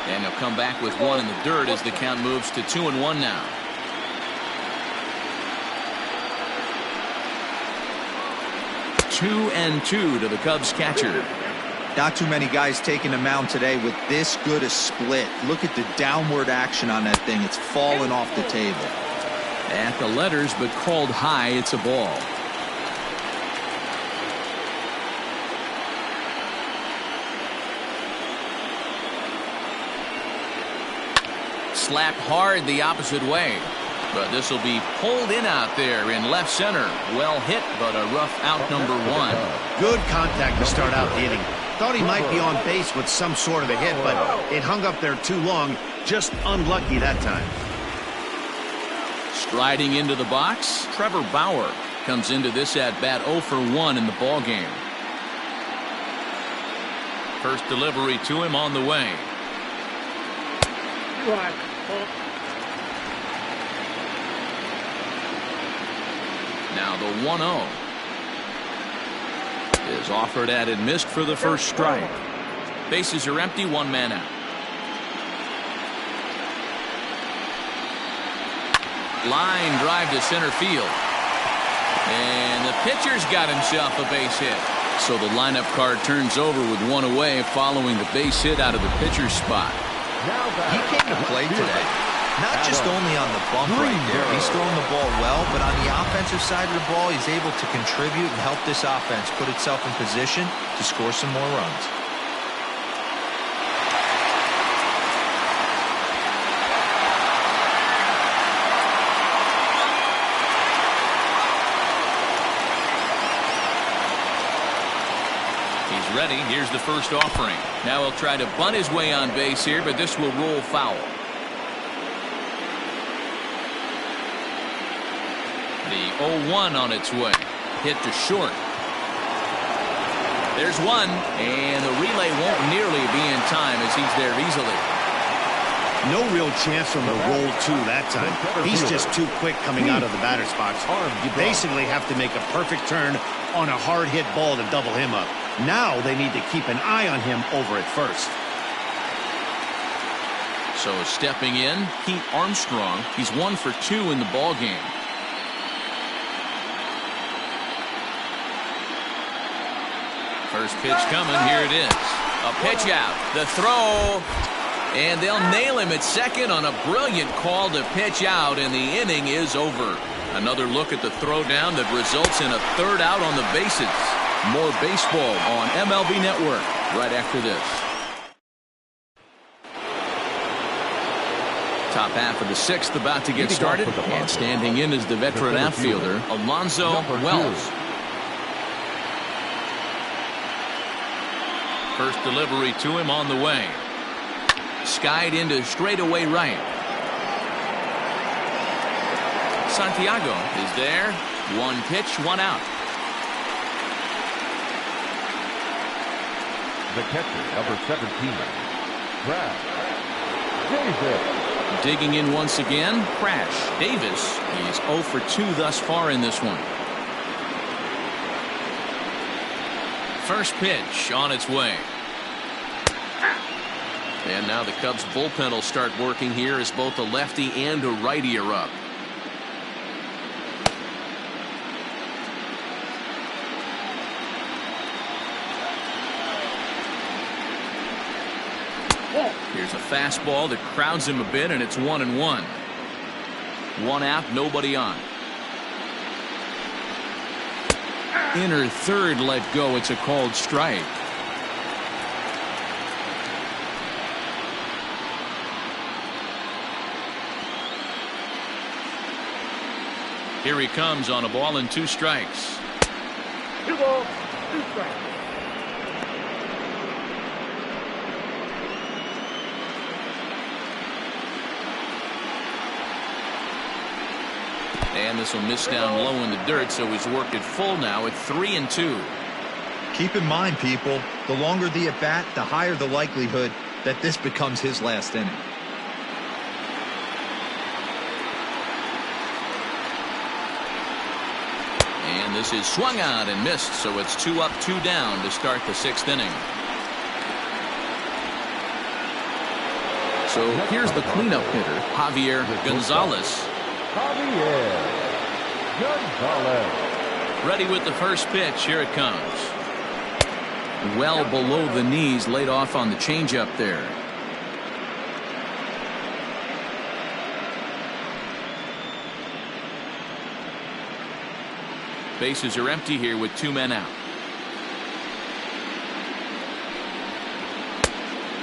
And he'll come back with 1 in the dirt as the count moves to 2-1 now. Two and 2 to the Cubs catcher. Not too many guys taking the mound today with this good a split. Look at the downward action on that thing. It's falling off the table. At the letters, but called high. It's a ball. Slapped hard the opposite way. But this will be pulled in out there in left center. Well hit, but a rough out number 1. Good contact to start out the inning. Thought he might be on base with some sort of a hit, but it hung up there too long. Just unlucky that time. Striding into the box, Trevor Bauer comes into this at-bat 0 for 1 in the ballgame. First delivery to him on the way. Now the 1-0 is offered at and missed for the first strike. Bases are empty, 1 man out. Line drive to center field. And the pitcher's got himself a base hit. So the lineup card turns over with 1 away following the base hit out of the pitcher's spot. He came to play today. Not just only on the bump right there. He's throwing the ball well, but on the offensive side of the ball, he's able to contribute and help this offense put itself in position to score some more runs. He's ready. Here's the first offering. Now he'll try to bunt his way on base here, but this will roll foul. The 0-1 on its way. Hit to short. There's 1, and the relay won't nearly be in time as he's there easily. No real chance from the roll two that time. He's just too quick coming out of the batter's box. You basically have to make a perfect turn on a hard hit ball to double him up. Now they need to keep an eye on him over at first. So stepping in, Pete Armstrong. He's 1 for 2 in the ball game. First pitch coming. Here it is. A pitch out. The throw. And they'll nail him at second on a brilliant call to pitch out, and the inning is over. Another look at the throw down that results in a third out on the bases. More baseball on MLB Network right after this. Top half of the 6th about to get started, and standing in is the veteran outfielder, Alonzo Wells. First delivery to him on the way. Skied into straightaway right. Santiago is there. 1 pitch, 1 out. The catcher, number 17, Crash Davis. Digging in once again, Crash Davis. He's 0 for 2 thus far in this one. First pitch on its way. And now the Cubs bullpen will start working here as both a lefty and a righty are up. Here's a fastball that crowds him a bit, and it's 1-1. 1 out, nobody on. Inner third let go. It's a called strike. Here he comes on a ball and 2 strikes. 2 balls, 2 strikes. And this will miss down low in the dirt, so he's worked it full now at 3-2. Keep in mind, people, the longer the at bat, the higher the likelihood that this becomes his last inning. And this is swung on and missed, so it's 2 up, 2 down to start the 6th inning. So here's the cleanup hitter, Javier Gonzalez. Ready with the first pitch. Here it comes. Well below the knees, laid off on the changeup there. Bases are empty here with 2 men out.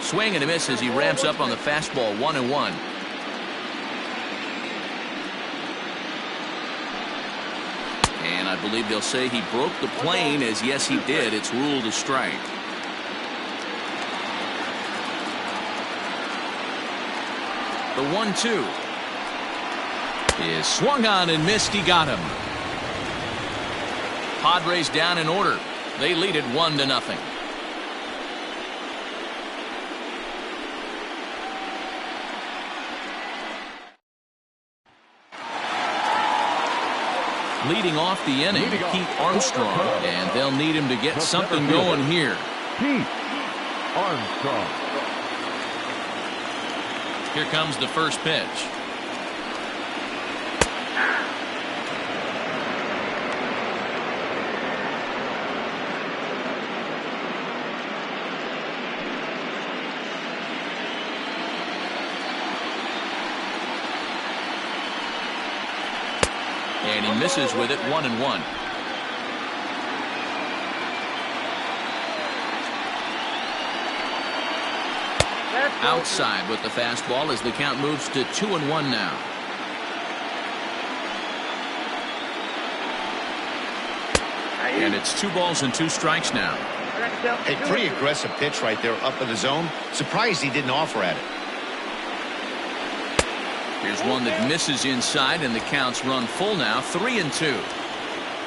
Swing and a miss as he ramps up on the fastball. 1-1. And I believe they'll say he broke the plane, as yes he did. It's ruled a strike. The 1-2 is swung on and missed. He got him. Padres down in order. They lead it 1-0. Leading off the inning, Pete Armstrong, and they'll need him to get something going here. Pete Armstrong. Here comes the first pitch. And he misses with it. 1-1. Outside with the fastball as the count moves to 2-1 now. And it's 2 balls and 2 strikes now. A pretty aggressive pitch right there up in the zone. Surprised he didn't offer at it. Here's one that misses inside, and the count's run full now. 3-2.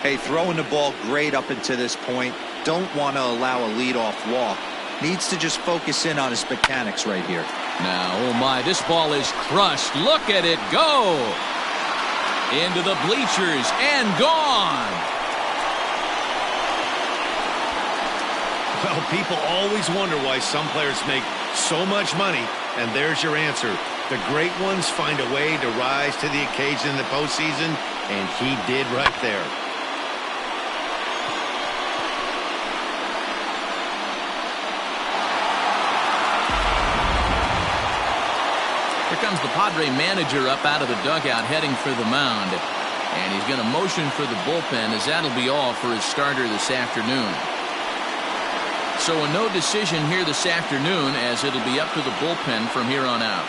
Hey, throwing the ball great up until this point. Don't want to allow a leadoff walk. Needs to just focus in on his mechanics right here. Now, oh my, this ball is crushed. Look at it go. Into the bleachers and gone. Well, people always wonder why some players make so much money, and there's your answer. The great ones find a way to rise to the occasion in the postseason, and he did right there. Here comes the Padre manager up out of the dugout heading for the mound. And he's going to motion for the bullpen, as that'll be all for his starter this afternoon. So a no decision here this afternoon, as it'll be up to the bullpen from here on out.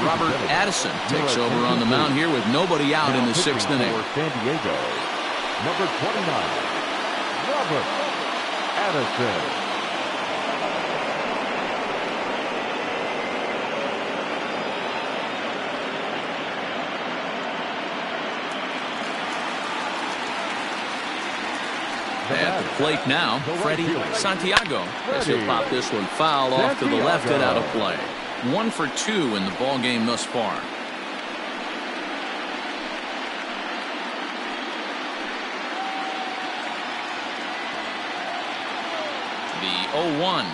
Robert Addison takes over on the mound here with nobody out in the 6th inning. San Diego, number 29, Robert Addison. At the plate now, Freddie Santiago, as he'll pop this one foul off to the left and out of play. 1 for 2 in the ball game thus far. The 0-1.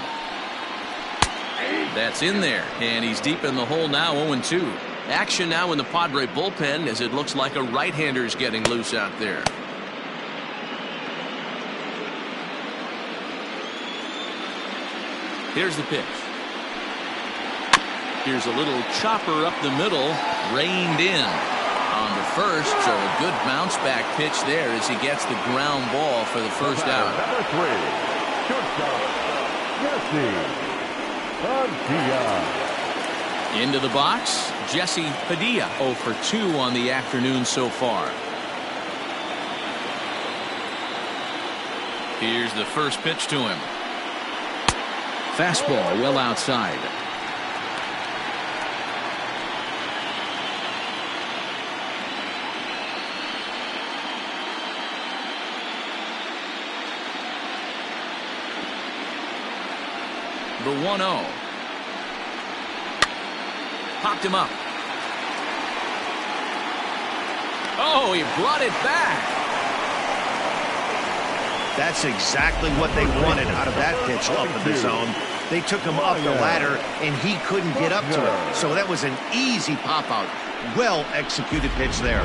That's in there, and he's deep in the hole now, 0-2. Action now in the Padre bullpen, as it looks like a right-hander's getting loose out there. Here's the pitch. Here's a little chopper up the middle, reined in on the first, so a good bounce back pitch there as he gets the ground ball for the first out. Number 3, padillajessie-JP. Into the box, Jesse Padilla, 0 for 2 on the afternoon so far. Here's the first pitch to him. Fastball well outside. The 1-0. Popped him up. Oh, he brought it back. That's exactly what they wanted out of that pitch up in the zone. They took him up the ladder, and he couldn't get up to it. So that was an easy pop-out. Well-executed pitch there.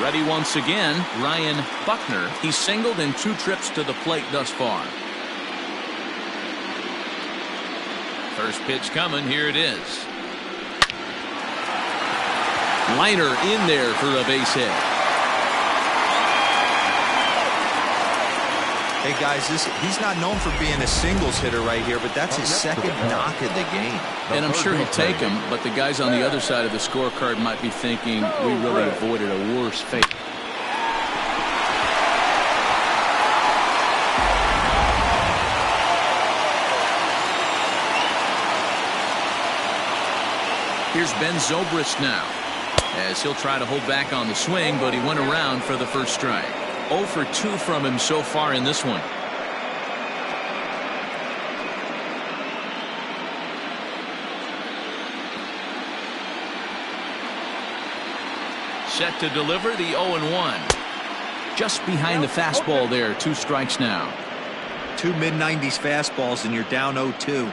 Ready once again, Ryan Buckner. He's singled in 2 trips to the plate thus far. First pitch coming. Here it is. Liner in there for a base hit. Hey guys, he's not known for being a singles hitter right here, but that's his second knock of the game. And I'm sure he'll take him, but the guys on the other side of the scorecard might be thinking we really avoided a worse fate. Here's Ben Zobrist now, as he'll try to hold back on the swing, but he went around for the first strike. 0 for 2 from him so far in this one. Set to deliver the 0-1. Just behind the fastball there. 2 strikes now. 2 mid-90s fastballs and you're down 0-2.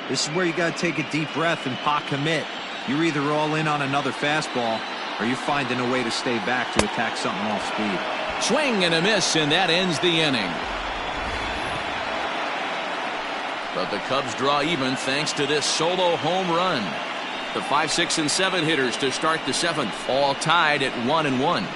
This is where you got to take a deep breath and pot commit. You're either all in on another fastball or you're finding a way to stay back to attack something off speed. Swing and a miss, and that ends the inning. But the Cubs draw even thanks to this solo home run. The 5, 6, and 7 hitters to start the 7th, all tied at 1-1.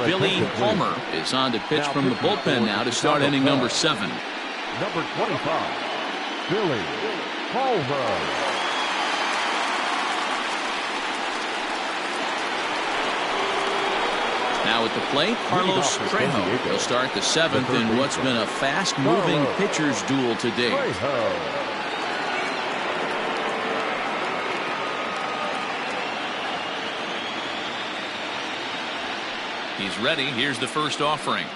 Billy Palmer is on to pitch from the bullpen now to start inning number 7. Number 25, Billy Palmer. Now at the plate, Carlos Trejo will start the 7th in what's been a fast-moving pitcher's duel to date. He's ready. Here's the first offering.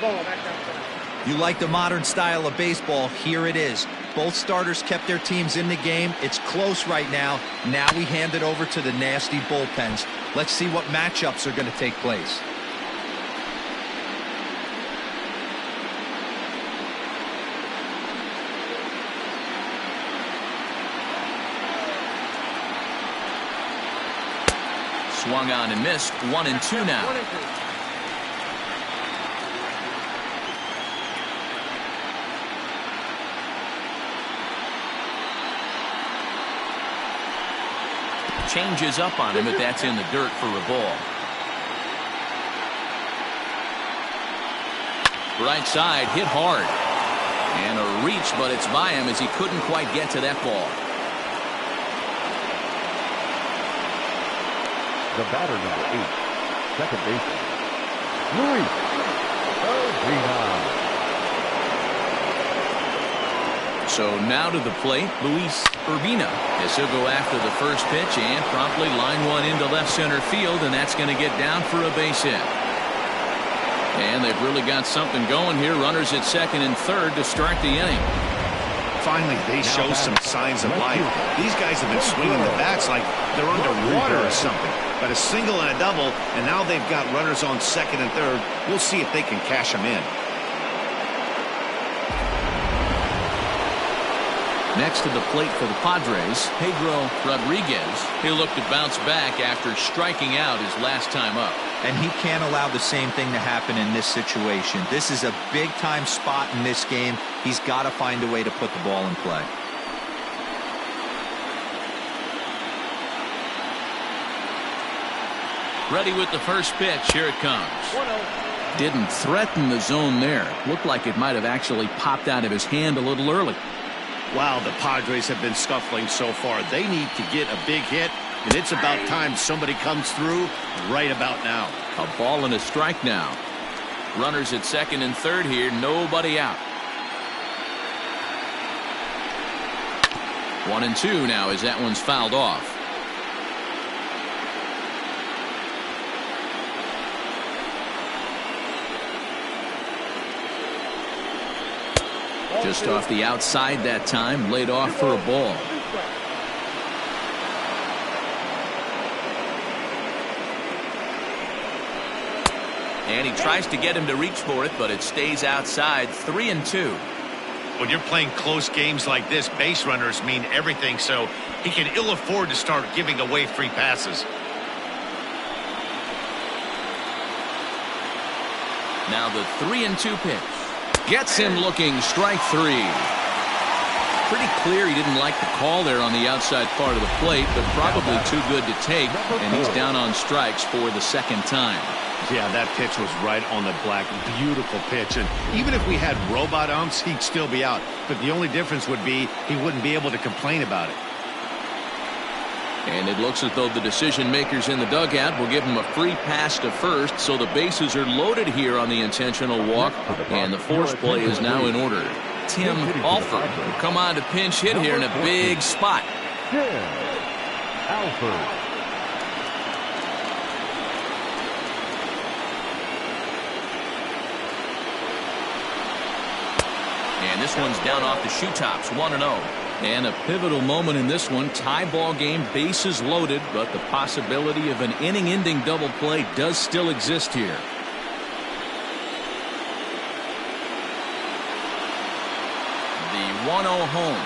Ball back down. You like the modern style of baseball? Here it is. Both starters kept their teams in the game. It's close right now. Now we hand it over to the nasty bullpens. Let's see what matchups are going to take place. Swung on and missed. 1-2 now. 1-2. Changes up on him, but that's in the dirt for a ball. Right side, hit hard. And a reach, but it's by him as he couldn't quite get to that ball. The batter, number 8, second baseman, Luis Urbina. So now to the plate, Luis Urbina, as he'll go after the first pitch and promptly line one into left center field, and that's going to get down for a base hit. And they've really got something going here. Runners at second and third to start the inning. Finally, they show some signs of life. These guys have been swinging the bats like they're underwater or something. But a single and a double, and now they've got runners on second and third. We'll see if they can cash them in. Next to the plate for the Padres, Pedro Rodriguez. He'll look to bounce back after striking out his last time up. And he can't allow the same thing to happen in this situation. This is a big-time spot in this game. He's got to find a way to put the ball in play. Ready with the first pitch. Here it comes. 1-0. Didn't threaten the zone there. Looked like it might have actually popped out of his hand a little early. Wow, the Padres have been scuffling so far. They need to get a big hit, and it's about time somebody comes through right about now. A ball and a strike now. Runners at second and third here. Nobody out. 1-2 now as that one's fouled off. Just off the outside that time, laid off for a ball. And he tries to get him to reach for it, but it stays outside. 3-2. When you're playing close games like this, base runners mean everything, so he can ill afford to start giving away free passes. Now the 3-2 pitch. Gets him looking. Strike three. Pretty clear he didn't like the call there on the outside part of the plate, but probably too good to take, and he's down on strikes for the second time. Yeah, that pitch was right on the black. Beautiful pitch. And even if we had robot umps, he'd still be out. But the only difference would be he wouldn't be able to complain about it. And it looks as though the decision makers in the dugout will give him a free pass to first, so the bases are loaded here on the intentional walk, and the force play is now in order. Tim Alford will come on to pinch hit here in a big spot. Alford. And this one's down off the shoe tops. 1-0. And a pivotal moment in this one. Tie ball game, bases loaded, but the possibility of an inning-ending double play does still exist here. The 1-0 home.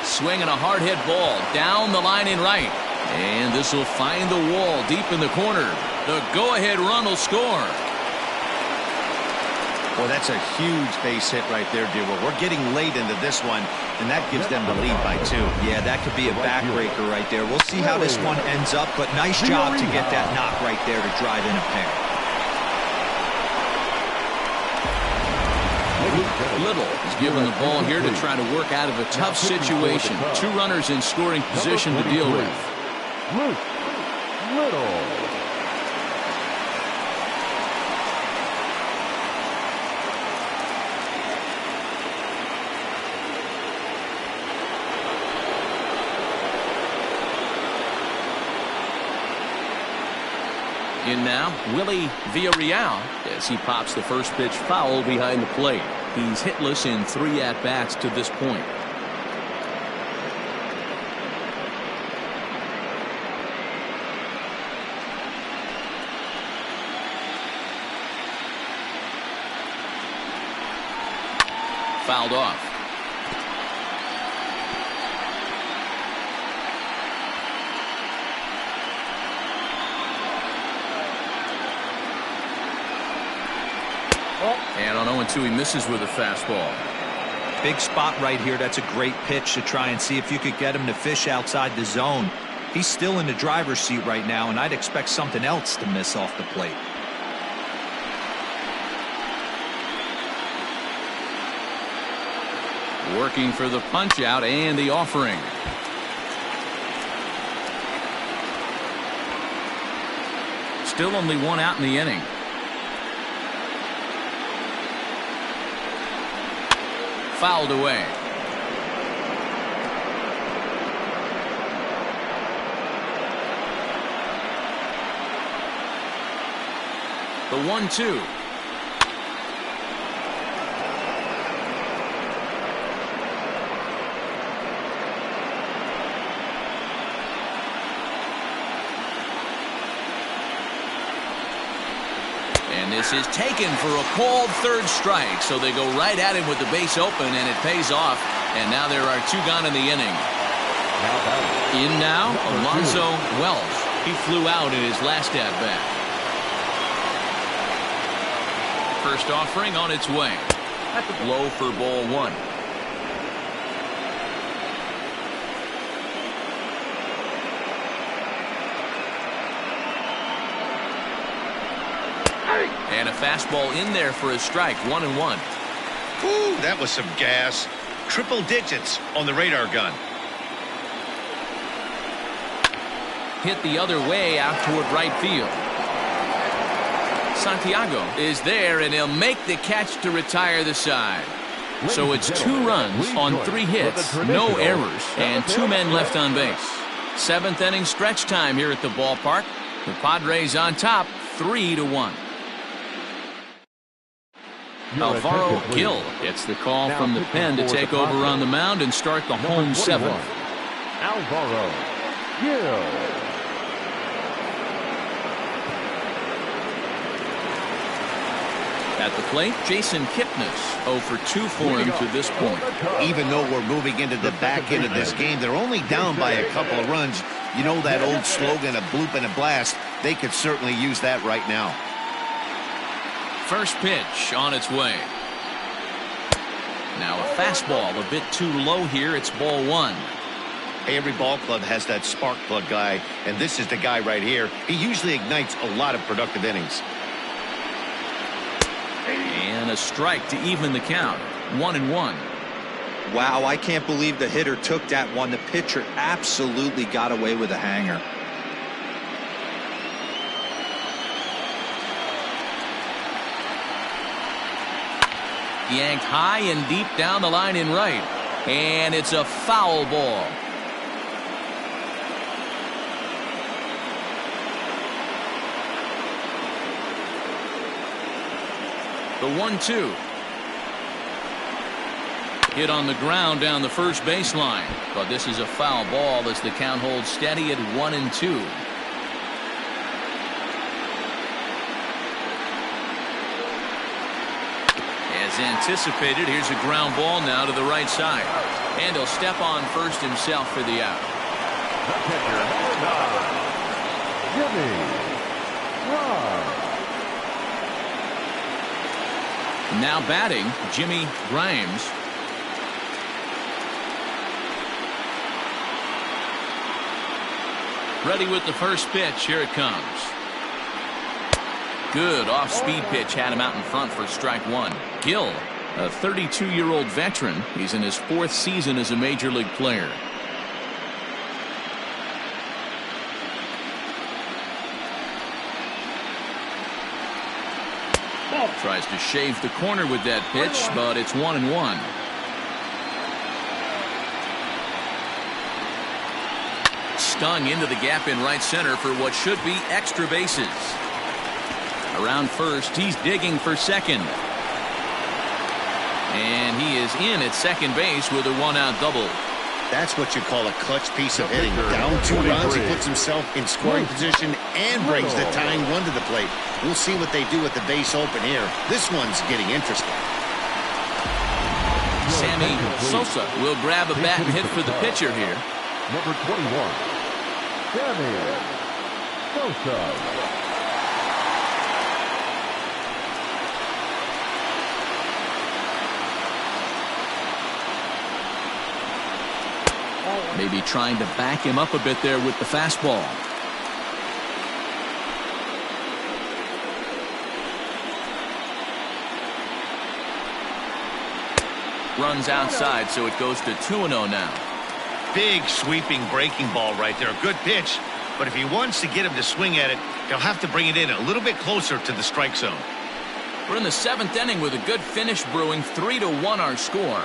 Swinging a hard hit ball down the line in right. And this will find the wall deep in the corner. The go-ahead run will score. Well, that's a huge base hit right there, Dewar. We're getting late into this one, and that gives them the lead by 2. Yeah, that could be a backbreaker right there. We'll see how this one ends up, but nice job to get that knock right there to drive in a pair. Little is given the ball here to try to work out of a tough situation. 2 runners in scoring position to deal with. Little. In now, Willie Villarreal as he pops the first pitch foul behind the plate. He's hitless in 3 at-bats to this point. Fouled off. And on 0-2, he misses with a fastball. Big spot right here. That's a great pitch to try and see if you could get him to fish outside the zone. He's still in the driver's seat right now, and I'd expect something else to miss off the plate. Working for the punch out and the offering. Still only 1 out in the inning. Fouled away. The 1-2. And this is taken for a called third strike, so they go right at him with the base open, and it pays off. And now there are 2 gone in the inning. In now, Alonzo Wells. He flew out in his last at-bat. First offering on its way. Low for ball 1. And a fastball in there for a strike. 1-1. Ooh, that was some gas. Triple digits on the radar gun. Hit the other way out toward right field. Santiago is there, and he'll make the catch to retire the side. So it's 2 runs on 3 hits, no errors, and 2 men left on base. 7th inning stretch time here at the ballpark. The Padres on top, 3-1. Alvaro Gil gets the call from the pen to take over on the mound and start the home 7th. Alvaro Gil. At the plate, Jason Kipnis, 0 for 2 for him to this point. Even though we're moving into the back end of this game, they're only down by a couple of runs. You know that old slogan, a bloop and a blast. They could certainly use that right now. First pitch on its way. Now a fastball a bit too low here. It's ball 1. Every ball club has that spark plug guy, and this is the guy right here. He usually ignites a lot of productive innings. And a strike to even the count. 1-1. Wow, I can't believe the hitter took that one. The pitcher absolutely got away with a hanger. Yanked high and deep down the line in right. And it's a foul ball. The 1-2. Hit on the ground down the first baseline. But this is a foul ball as the count holds steady at 1-2. As anticipated, here's a ground ball now to the right side. And he'll step on first himself for the out. The pitcher, number 9, Jimmy Grimes. Now batting, Jimmy Grimes. Ready with the first pitch. Here it comes. Good off-speed pitch had him out in front for strike 1. Gil, a 32-year-old veteran. He's in his 4th season as a major league player. Tries to shave the corner with that pitch, but it's 1-1. Stung into the gap in right center for what should be extra bases. Around first, he's digging for second. And he is in at second base with a one-out double. That's what you call a clutch piece of hitting. Down 2 runs, he puts himself in scoring position and brings the tying run to the plate. We'll see what they do with the base open here. This one's getting interesting. Sammy Sosa will grab a bat and hit for the pitcher here. Number 21, Sammy Sosa. Maybe trying to back him up a bit there with the fastball. Runs outside, so it goes to 2-0 now. Big sweeping breaking ball right there. A good pitch, but if he wants to get him to swing at it, he'll have to bring it in a little bit closer to the strike zone. We're in the 7th inning with a good finish brewing. 3-1 our score.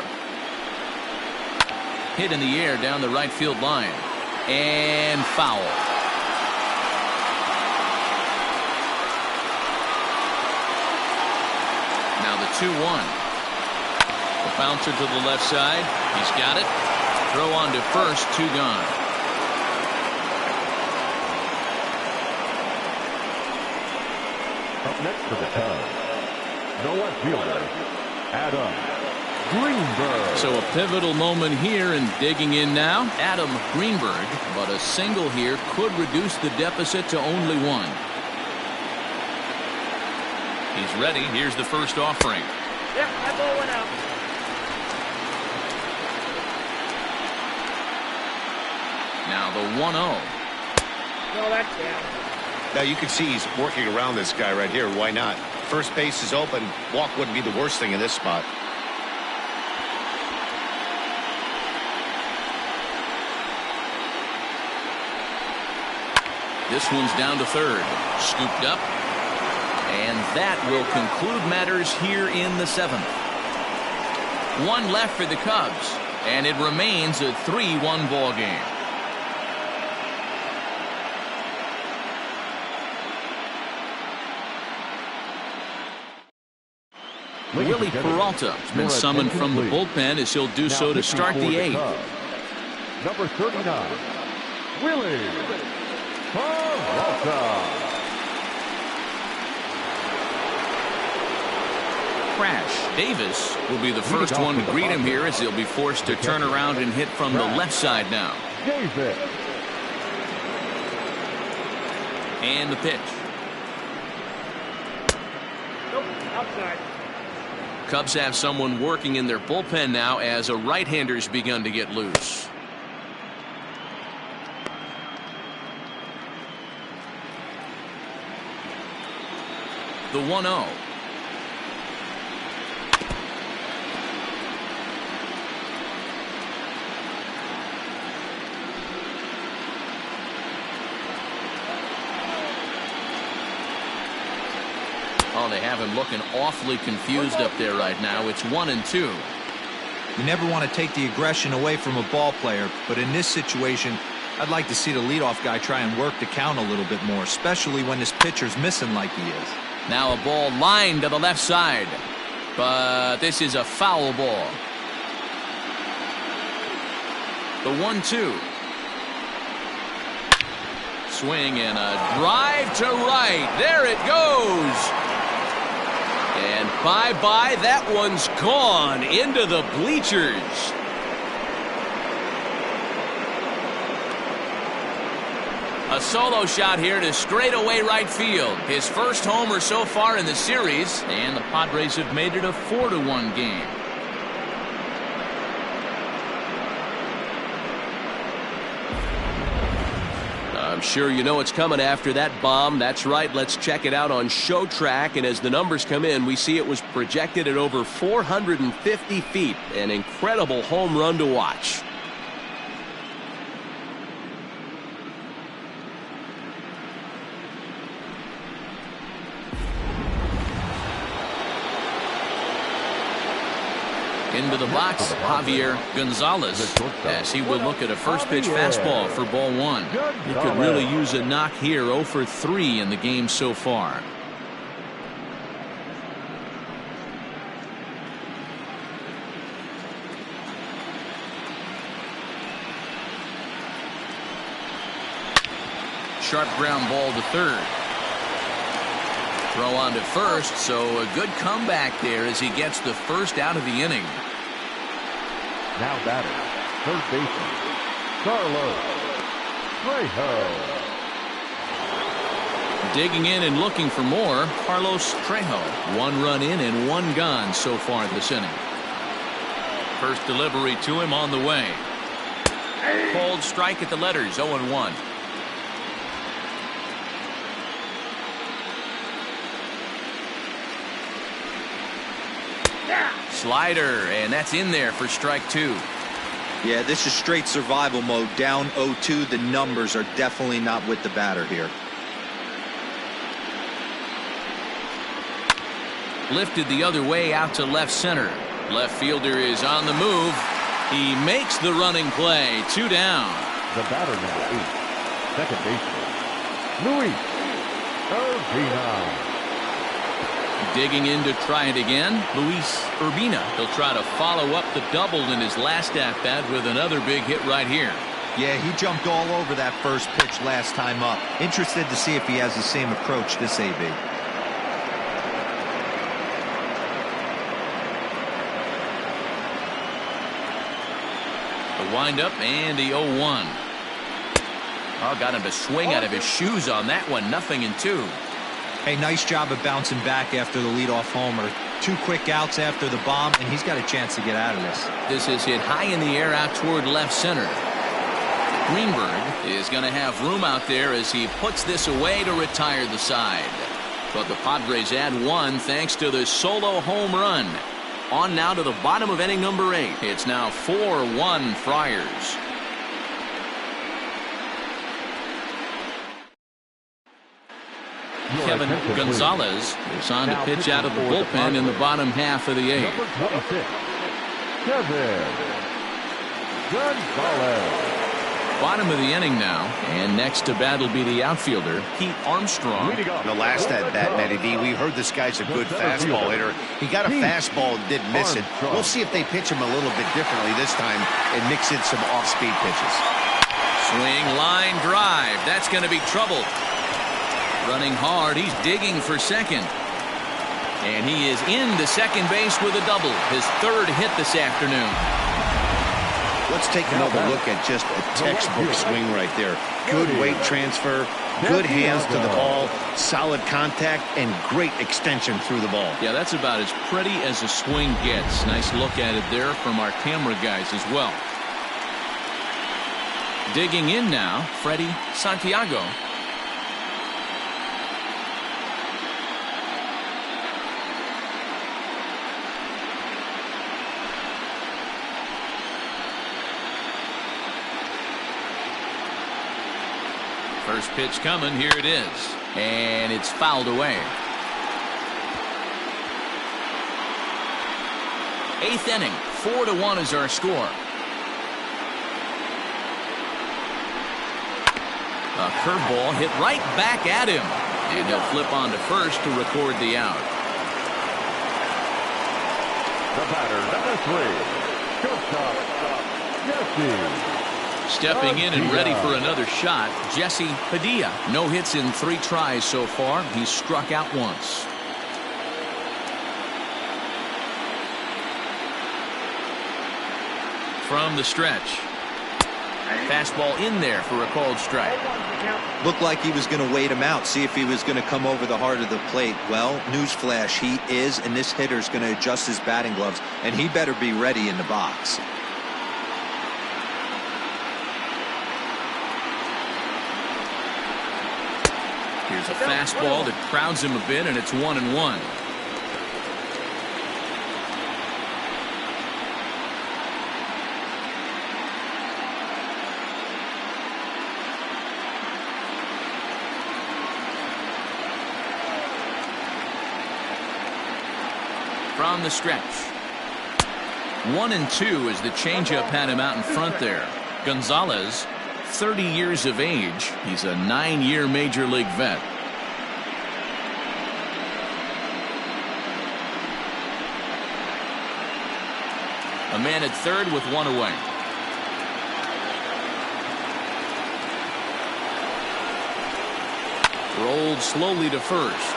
Hit in the air down the right field line. And foul. Now the 2-1. The bouncer to the left side. He's got it. Throw on to first. 2 gone. Up next for the Cubs, no left fielder, Adam Greenberg. So a pivotal moment here, and digging in now, Adam Greenberg. But a single here could reduce the deficit to only 1. He's ready. Here's the first offering. Yep, that ball went out. Now the 1-0. No, that's down. Now you can see he's working around this guy right here. Why not? First base is open. Walk wouldn't be the worst thing in this spot. This one's down to third. Scooped up. And that will conclude matters here in the 7th. 1 left for the Cubs. And it remains a 3-1 ball game. Willie Peralta has been summoned from the bullpen as he'll do so to start the 8th. Number 39, Willie Peralta. Crash Davis will be the first one to greet him here as he'll be forced to turn around and hit from the left side now. Davis. And the pitch. Nope, outside. Cubs have someone working in their bullpen now as a right-hander's begun to get loose. The 1-0. Oh, they have him looking awfully confused up there right now. It's 1-2. You never want to take the aggression away from a ball player, but in this situation, I'd like to see the leadoff guy try and work the count a little bit more, especially when this pitcher's missing like he is. Now a ball lined to the left side, but this is a foul ball. The 1-2. Swing and a drive to right. There it goes. And bye-bye, that one's gone into the bleachers. A solo shot here to straightaway right field. His first homer so far in the series, and the Padres have made it a 4-1 game. I'm sure you know what's coming after that bomb. That's right. Let's check it out on Show Track. And as the numbers come in, we see it was projected at over 450 feet. An incredible home run to watch. Into the box, Javier Gonzalez, as he will look at a first pitch fastball for ball 1. He could really use a knock here. 0 for 3 in the game so far. sharp ground ball to third. Throw on to first, so a good comeback there as he gets the first out of the inning. Now batting, third baseman, Carlos Trejo. Digging in and looking for more, Carlos Trejo. 1 run in and 1 gone so far this inning. First delivery to him on the way. Cold strike at the letters, 0-1. Slider, and that's in there for strike 2. Yeah, this is straight survival mode. Down 0-2. The numbers are definitely not with the batter here. Lifted the other way out to left center. Left fielder is on the move. He makes the running play. 2 down. The batter, number 8, second baseman, Luis Urbina. Digging in to try it again, Luis Urbina. He'll try to follow up the double in his last at-bat with another big hit right here. Yeah, he jumped all over that first pitch last time up. Interested to see if he has the same approach this AB. The windup and the 0-1. Oh, got him to swing out of his shoes on that one. 0-2. Hey, nice job of bouncing back after the leadoff homer. 2 quick outs after the bomb, and he's got a chance to get out of this. This is hit high in the air out toward left center. Greenberg is going to have room out there as he puts this away to retire the side. But the Padres add 1 thanks to the solo home run. On now to the bottom of inning number 8. It's now 4-1 Friars. Kevin Gonzalez is on to pitch out of the bullpen in the bottom half of the 8th. Number 26, Kevin Gonzalez. Bottom of the inning now, and next to bat will be the outfielder, Pete Armstrong. The last at-bat, Matty D, we heard this guy's a good fastball hitter. He got a fastball and did miss it. We'll see if they pitch him a little bit differently this time and mix in some off-speed pitches. Swing, line, drive. That's going to be trouble. Running hard, he's digging for second. And he is into second base with a double. His 3rd hit this afternoon. Let's take another look at just a textbook swing right there. Good weight transfer, good hands to the ball, solid contact, and great extension through the ball. Yeah, that's about as pretty as a swing gets. Nice look at it there from our camera guys as well. Digging in now, Freddie Santiago. First pitch coming, here it is. And it's fouled away. 8th inning, 4-1 is our score. A curveball hit right back at him. And he'll flip on to first to record the out. The batter, number 3, Jesse. Stepping in and ready for another shot, Jesse Padilla. No hits in 3 tries so far. He's struck out once. From the stretch. Fastball in there for a called strike. Looked like he was going to wait him out, see if he was going to come over the heart of the plate. Well, newsflash, he is, and this hitter's going to adjust his batting gloves, and he better be ready in the box. Here's a fastball that crowds him a bit, and it's 1-1. From the stretch. 1-2 as the changeup had him out in front there. Gonzalez, 30 years of age. He's a 9-year major league vet. A man at third with 1 away. Rolled slowly to first.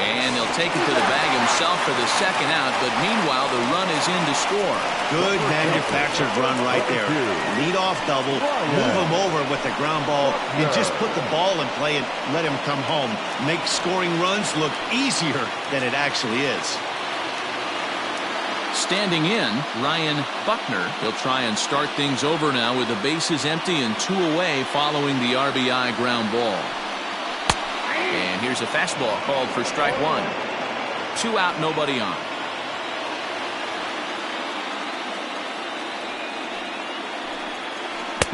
And he'll take it to the bag himself for the second out, but meanwhile the run is in to score. Good manufactured run right there. Lead off double, move him over with the ground ball, and just put the ball in play and let him come home. Make scoring runs look easier than it actually is. Standing in, Ryan Buckner. He'll try and start things over now with the bases empty and 2 away following the RBI ground ball. And here's a fastball called for strike 1. 2 out, nobody on.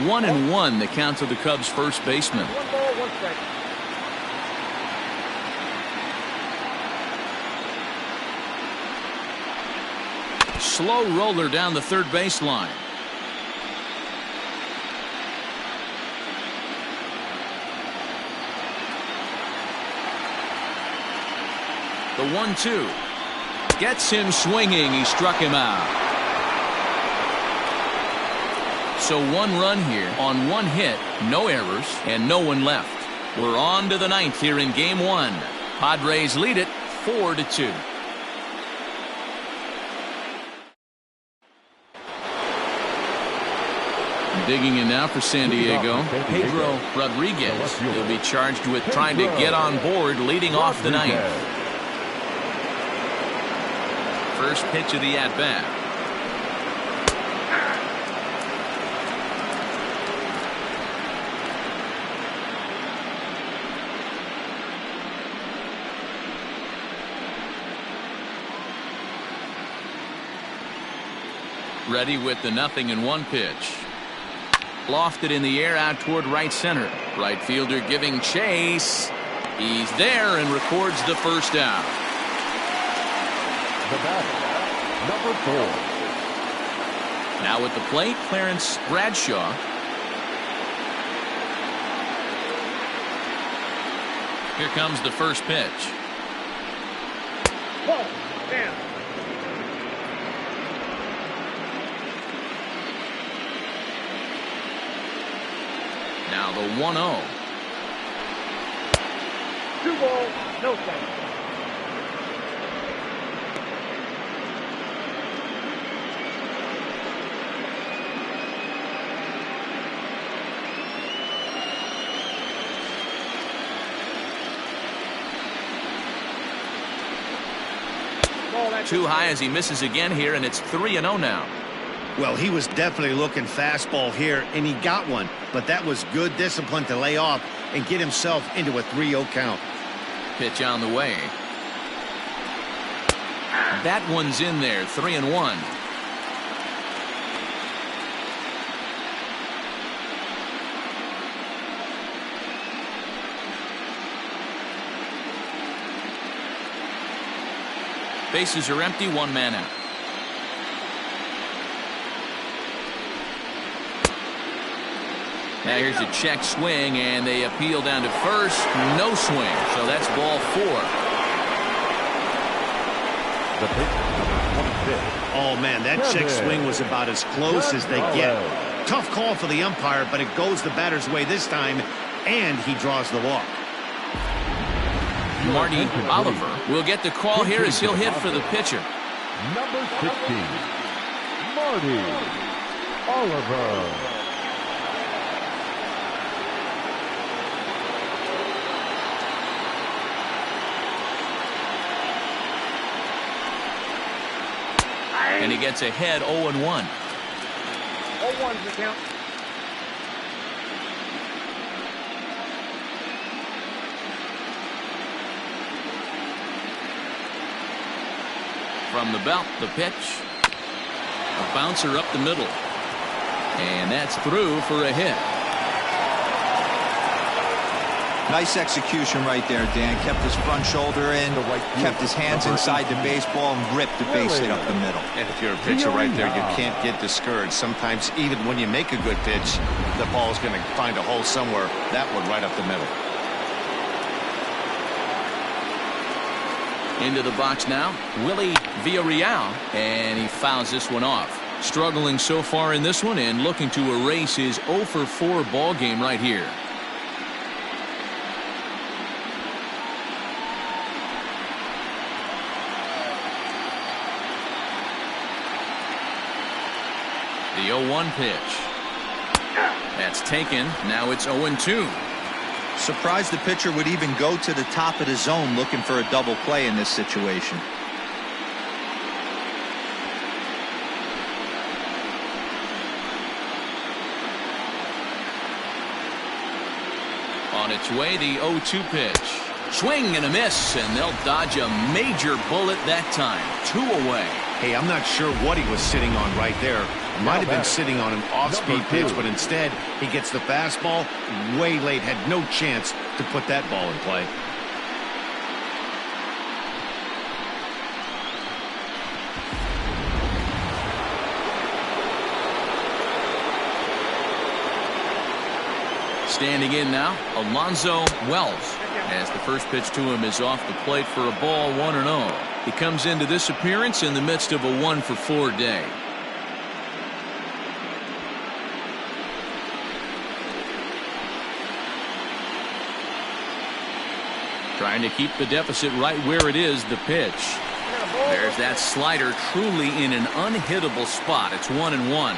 One and one, the count to the Cubs' first baseman. 1 ball, 1 strike. Slow roller down the third baseline. The 1-2 gets him swinging. He struck him out. So 1 run here on 1 hit, no errors, and no one left. We're on to the 9th here in Game 1. Padres lead it 4-2. Digging in now for San Diego, Pedro Rodriguez. He'll be charged with trying to get on board leading off the 9th. First pitch of the at-bat. Ready with the 0-1 pitch. Lofted in the air out toward right center. Right fielder giving chase. He's there and records the first out. The batter, number 4. Now at the plate, Clarence Bradshaw. Here comes the first pitch. Ball. Down. Now the 1-0. 2 balls, no strikes. Too high as he misses again here, and it's 3-0 now. Well, he was definitely looking fastball here, and he got one. But that was good discipline to lay off and get himself into a 3-0 count. Pitch on the way. That one's in there, 3-1. Bases are empty, 1 man out. Now here's a check swing, and they appeal down to first. No swing, so that's ball 4. The pitch, number 26. Oh, man, that check swing was about as close as they get. Tough call for the umpire, but it goes the batter's way this time, and he draws the walk. Marty Oliver will get the call here as he'll hit for the pitcher. Number 16, Marty Oliver. And he gets ahead 0-1. 0-1's the count. From the belt, the pitch. A bouncer up the middle. And that's through for a hit. Nice execution right there, Dan. Kept his front shoulder in, kept his hands inside the baseball, and ripped the base hit up the middle. And if you're a pitcher right there, you can't get discouraged. Sometimes even when you make a good pitch, the ball's going to find a hole somewhere. That one right up the middle. Into the box now, Willie Villarreal, and he fouls this one off. Struggling so far in this one and looking to erase his 0-for-4 ball game right here. The 0-1 pitch. That's taken. Now it's 0-2. Surprised the pitcher would even go to the top of the zone looking for a double play in this situation. On its way, the 0-2 pitch. Swing and a miss, and they'll dodge a major bullet that time. 2 away. Hey, I'm not sure what he was sitting on right there. Might have been sitting on an off-speed pitch, but instead he gets the fastball way late. Had no chance to put that ball in play. Standing in now, Alonzo Wells, as the first pitch to him is off the plate for a ball, 1-0. He comes into this appearance in the midst of a 1-for-4 day. Trying to keep the deficit right where it is. The pitch. There's that slider, truly in an unhittable spot. It's 1-1.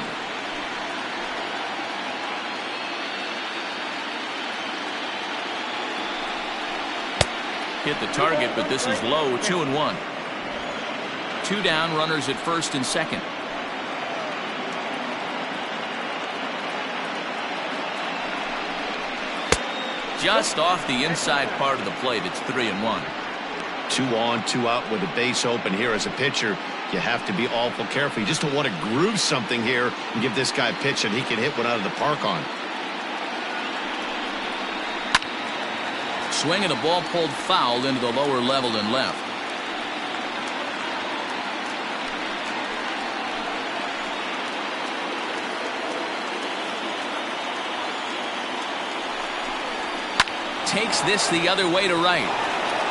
Hit the target, but this is low. 2-1. 2 down, runners at first and second. Just off the inside part of the plate. It's 3-1. 2 on, 2 out with a base open. Here as a pitcher, you have to be awful careful. You just don't want to groove something here and give this guy a pitch that he can hit one out of the park on. Swing and a ball pulled foul into the lower level and left. Takes this the other way to right.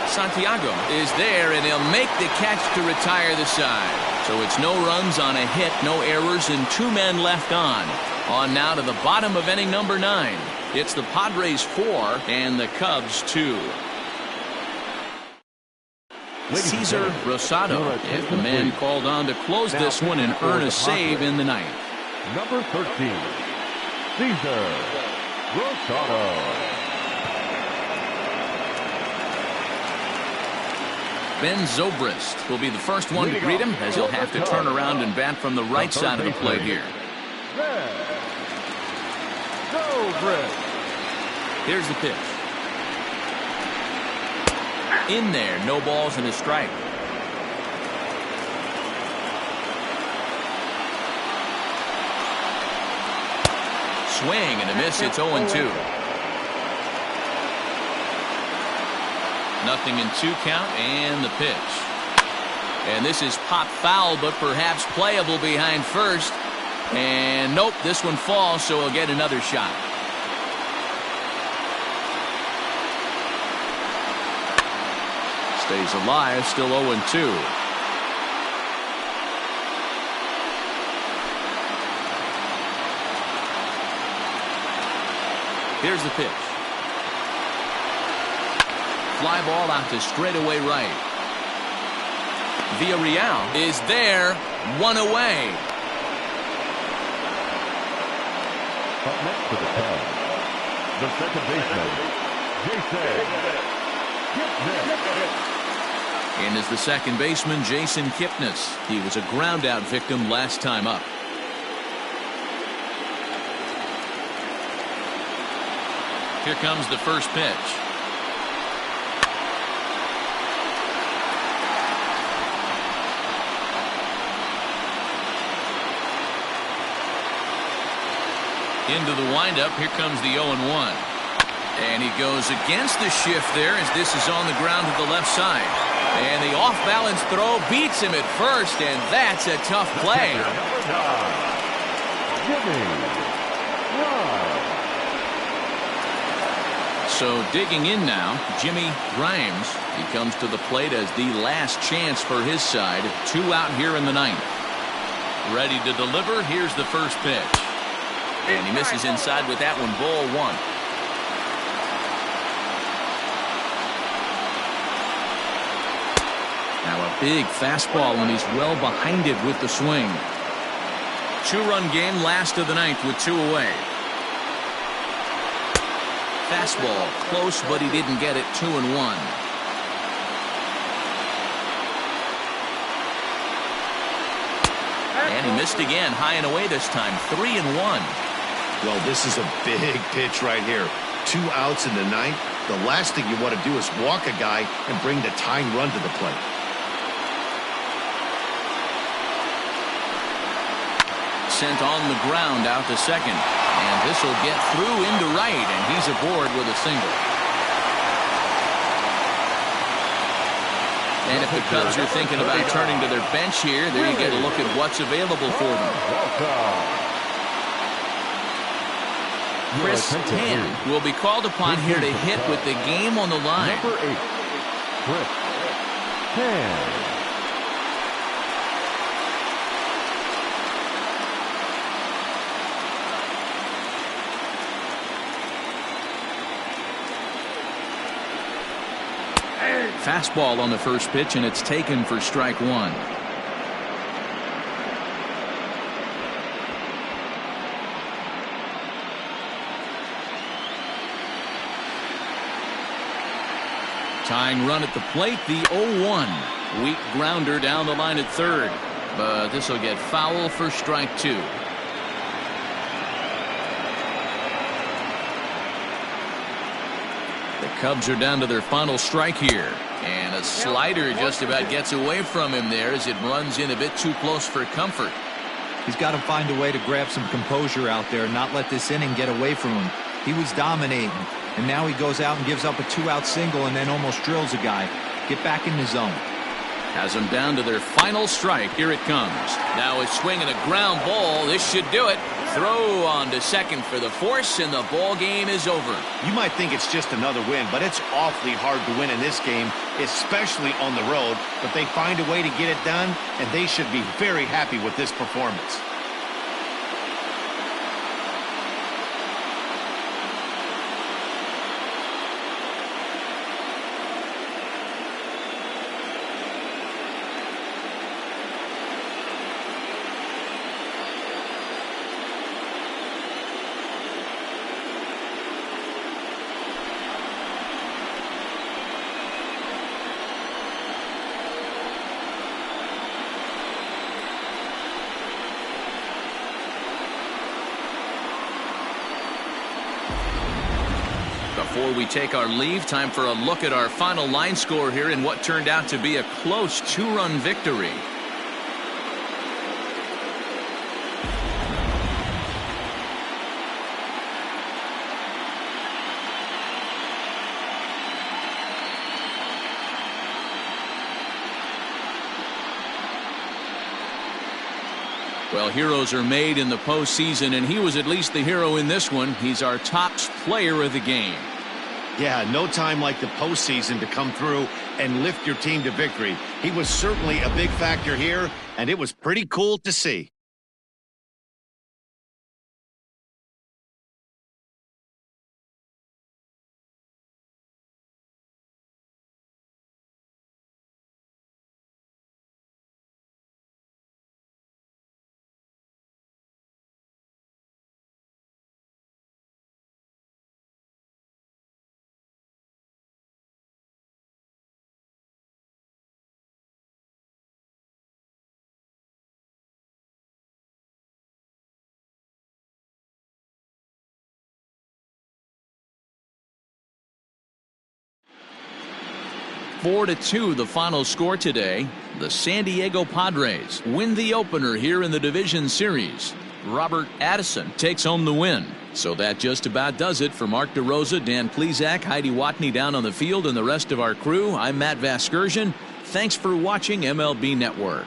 Santiago is there, and he'll make the catch to retire the side. So it's no runs on a hit, no errors, and 2 men left on. On now to the bottom of inning number 9. It's the Padres 4 and the Cubs 2. Cesar Rosado is the man called on to close this one and earn a save in the ninth. Number 13, Cesar Rosado. Ben Zobrist will be the first one to greet him, as he'll have to turn around and bat from the right side of the plate here. Here's the pitch. In there, no balls and a strike. Swing and a miss. It's 0-2. Nothing in 2 count, and the pitch. And this is pop foul, but perhaps playable behind first. And nope, this one falls, so he'll get another shot. Stays alive, still 0-2. Here's the pitch. Fly ball out to straightaway right. Villarreal is there, 1 away. Up next to the tag, the second baseman, Jason Kipnis. In is the second baseman, Jason Kipnis. He was a ground-out victim last time up. Here comes the first pitch. Into the windup. Here comes the 0-1. And he goes against the shift there, as this is on the ground to the left side. And the off-balance throw beats him at first, and that's a tough play. So digging in now, Jimmy Grimes. He comes to the plate as the last chance for his side. 2 out here in the ninth. Ready to deliver. Here's the first pitch. And he misses inside with that one. Ball 1. Now a big fastball, and he's well behind it with the swing. two-run game, last of the ninth with 2 away. Fastball close, but he didn't get it. 2-1. And he missed again, high and away this time. 3-1. Well, this is a big pitch right here. 2 outs in the ninth. The last thing you want to do is walk a guy and bring the tying run to the plate. Sent on the ground out to second. And this will get through into right, and he's aboard with a single. And if the Cubs are thinking about turning to their bench here, there you get a look at what's available for them. Chris Tan will be called upon here to hit with the game on the line. Number 8, Chris Tan. Fastball on the first pitch, and it's taken for strike 1. Tying run at the plate, the 0-1. Weak grounder down the line at third, but this will get foul for strike 2. The Cubs are down to their final strike here. And a slider just about gets away from him there as it runs in a bit too close for comfort. He's got to find a way to grab some composure out there and not let this inning get away from him. He was dominating, and now he goes out and gives up a 2-out single and then almost drills a guy. Get back in the zone. Has them down to their final strike. Here it comes. Now it's swinging a ground ball. This should do it. Throw on to second for the force, and the ball game is over. You might think it's just another win, but it's awfully hard to win in this game, especially on the road. But they find a way to get it done, and they should be very happy with this performance. Before we take our leave, time for a look at our final line score here in what turned out to be a close 2-run victory. Well, heroes are made in the postseason, and he was at least the hero in this one. He's our top player of the game. Yeah, no time like the postseason to come through and lift your team to victory. He was certainly a big factor here, and it was pretty cool to see. Four to 2 the final score today. The San Diego Padres win the opener here in the division series. Robert Addison takes home the win. So that just about does it. For Mark DeRosa, Dan Plesac, Heidi Watney down on the field, and the rest of our crew, I'm Matt Vasgersian. Thanks for watching MLB Network.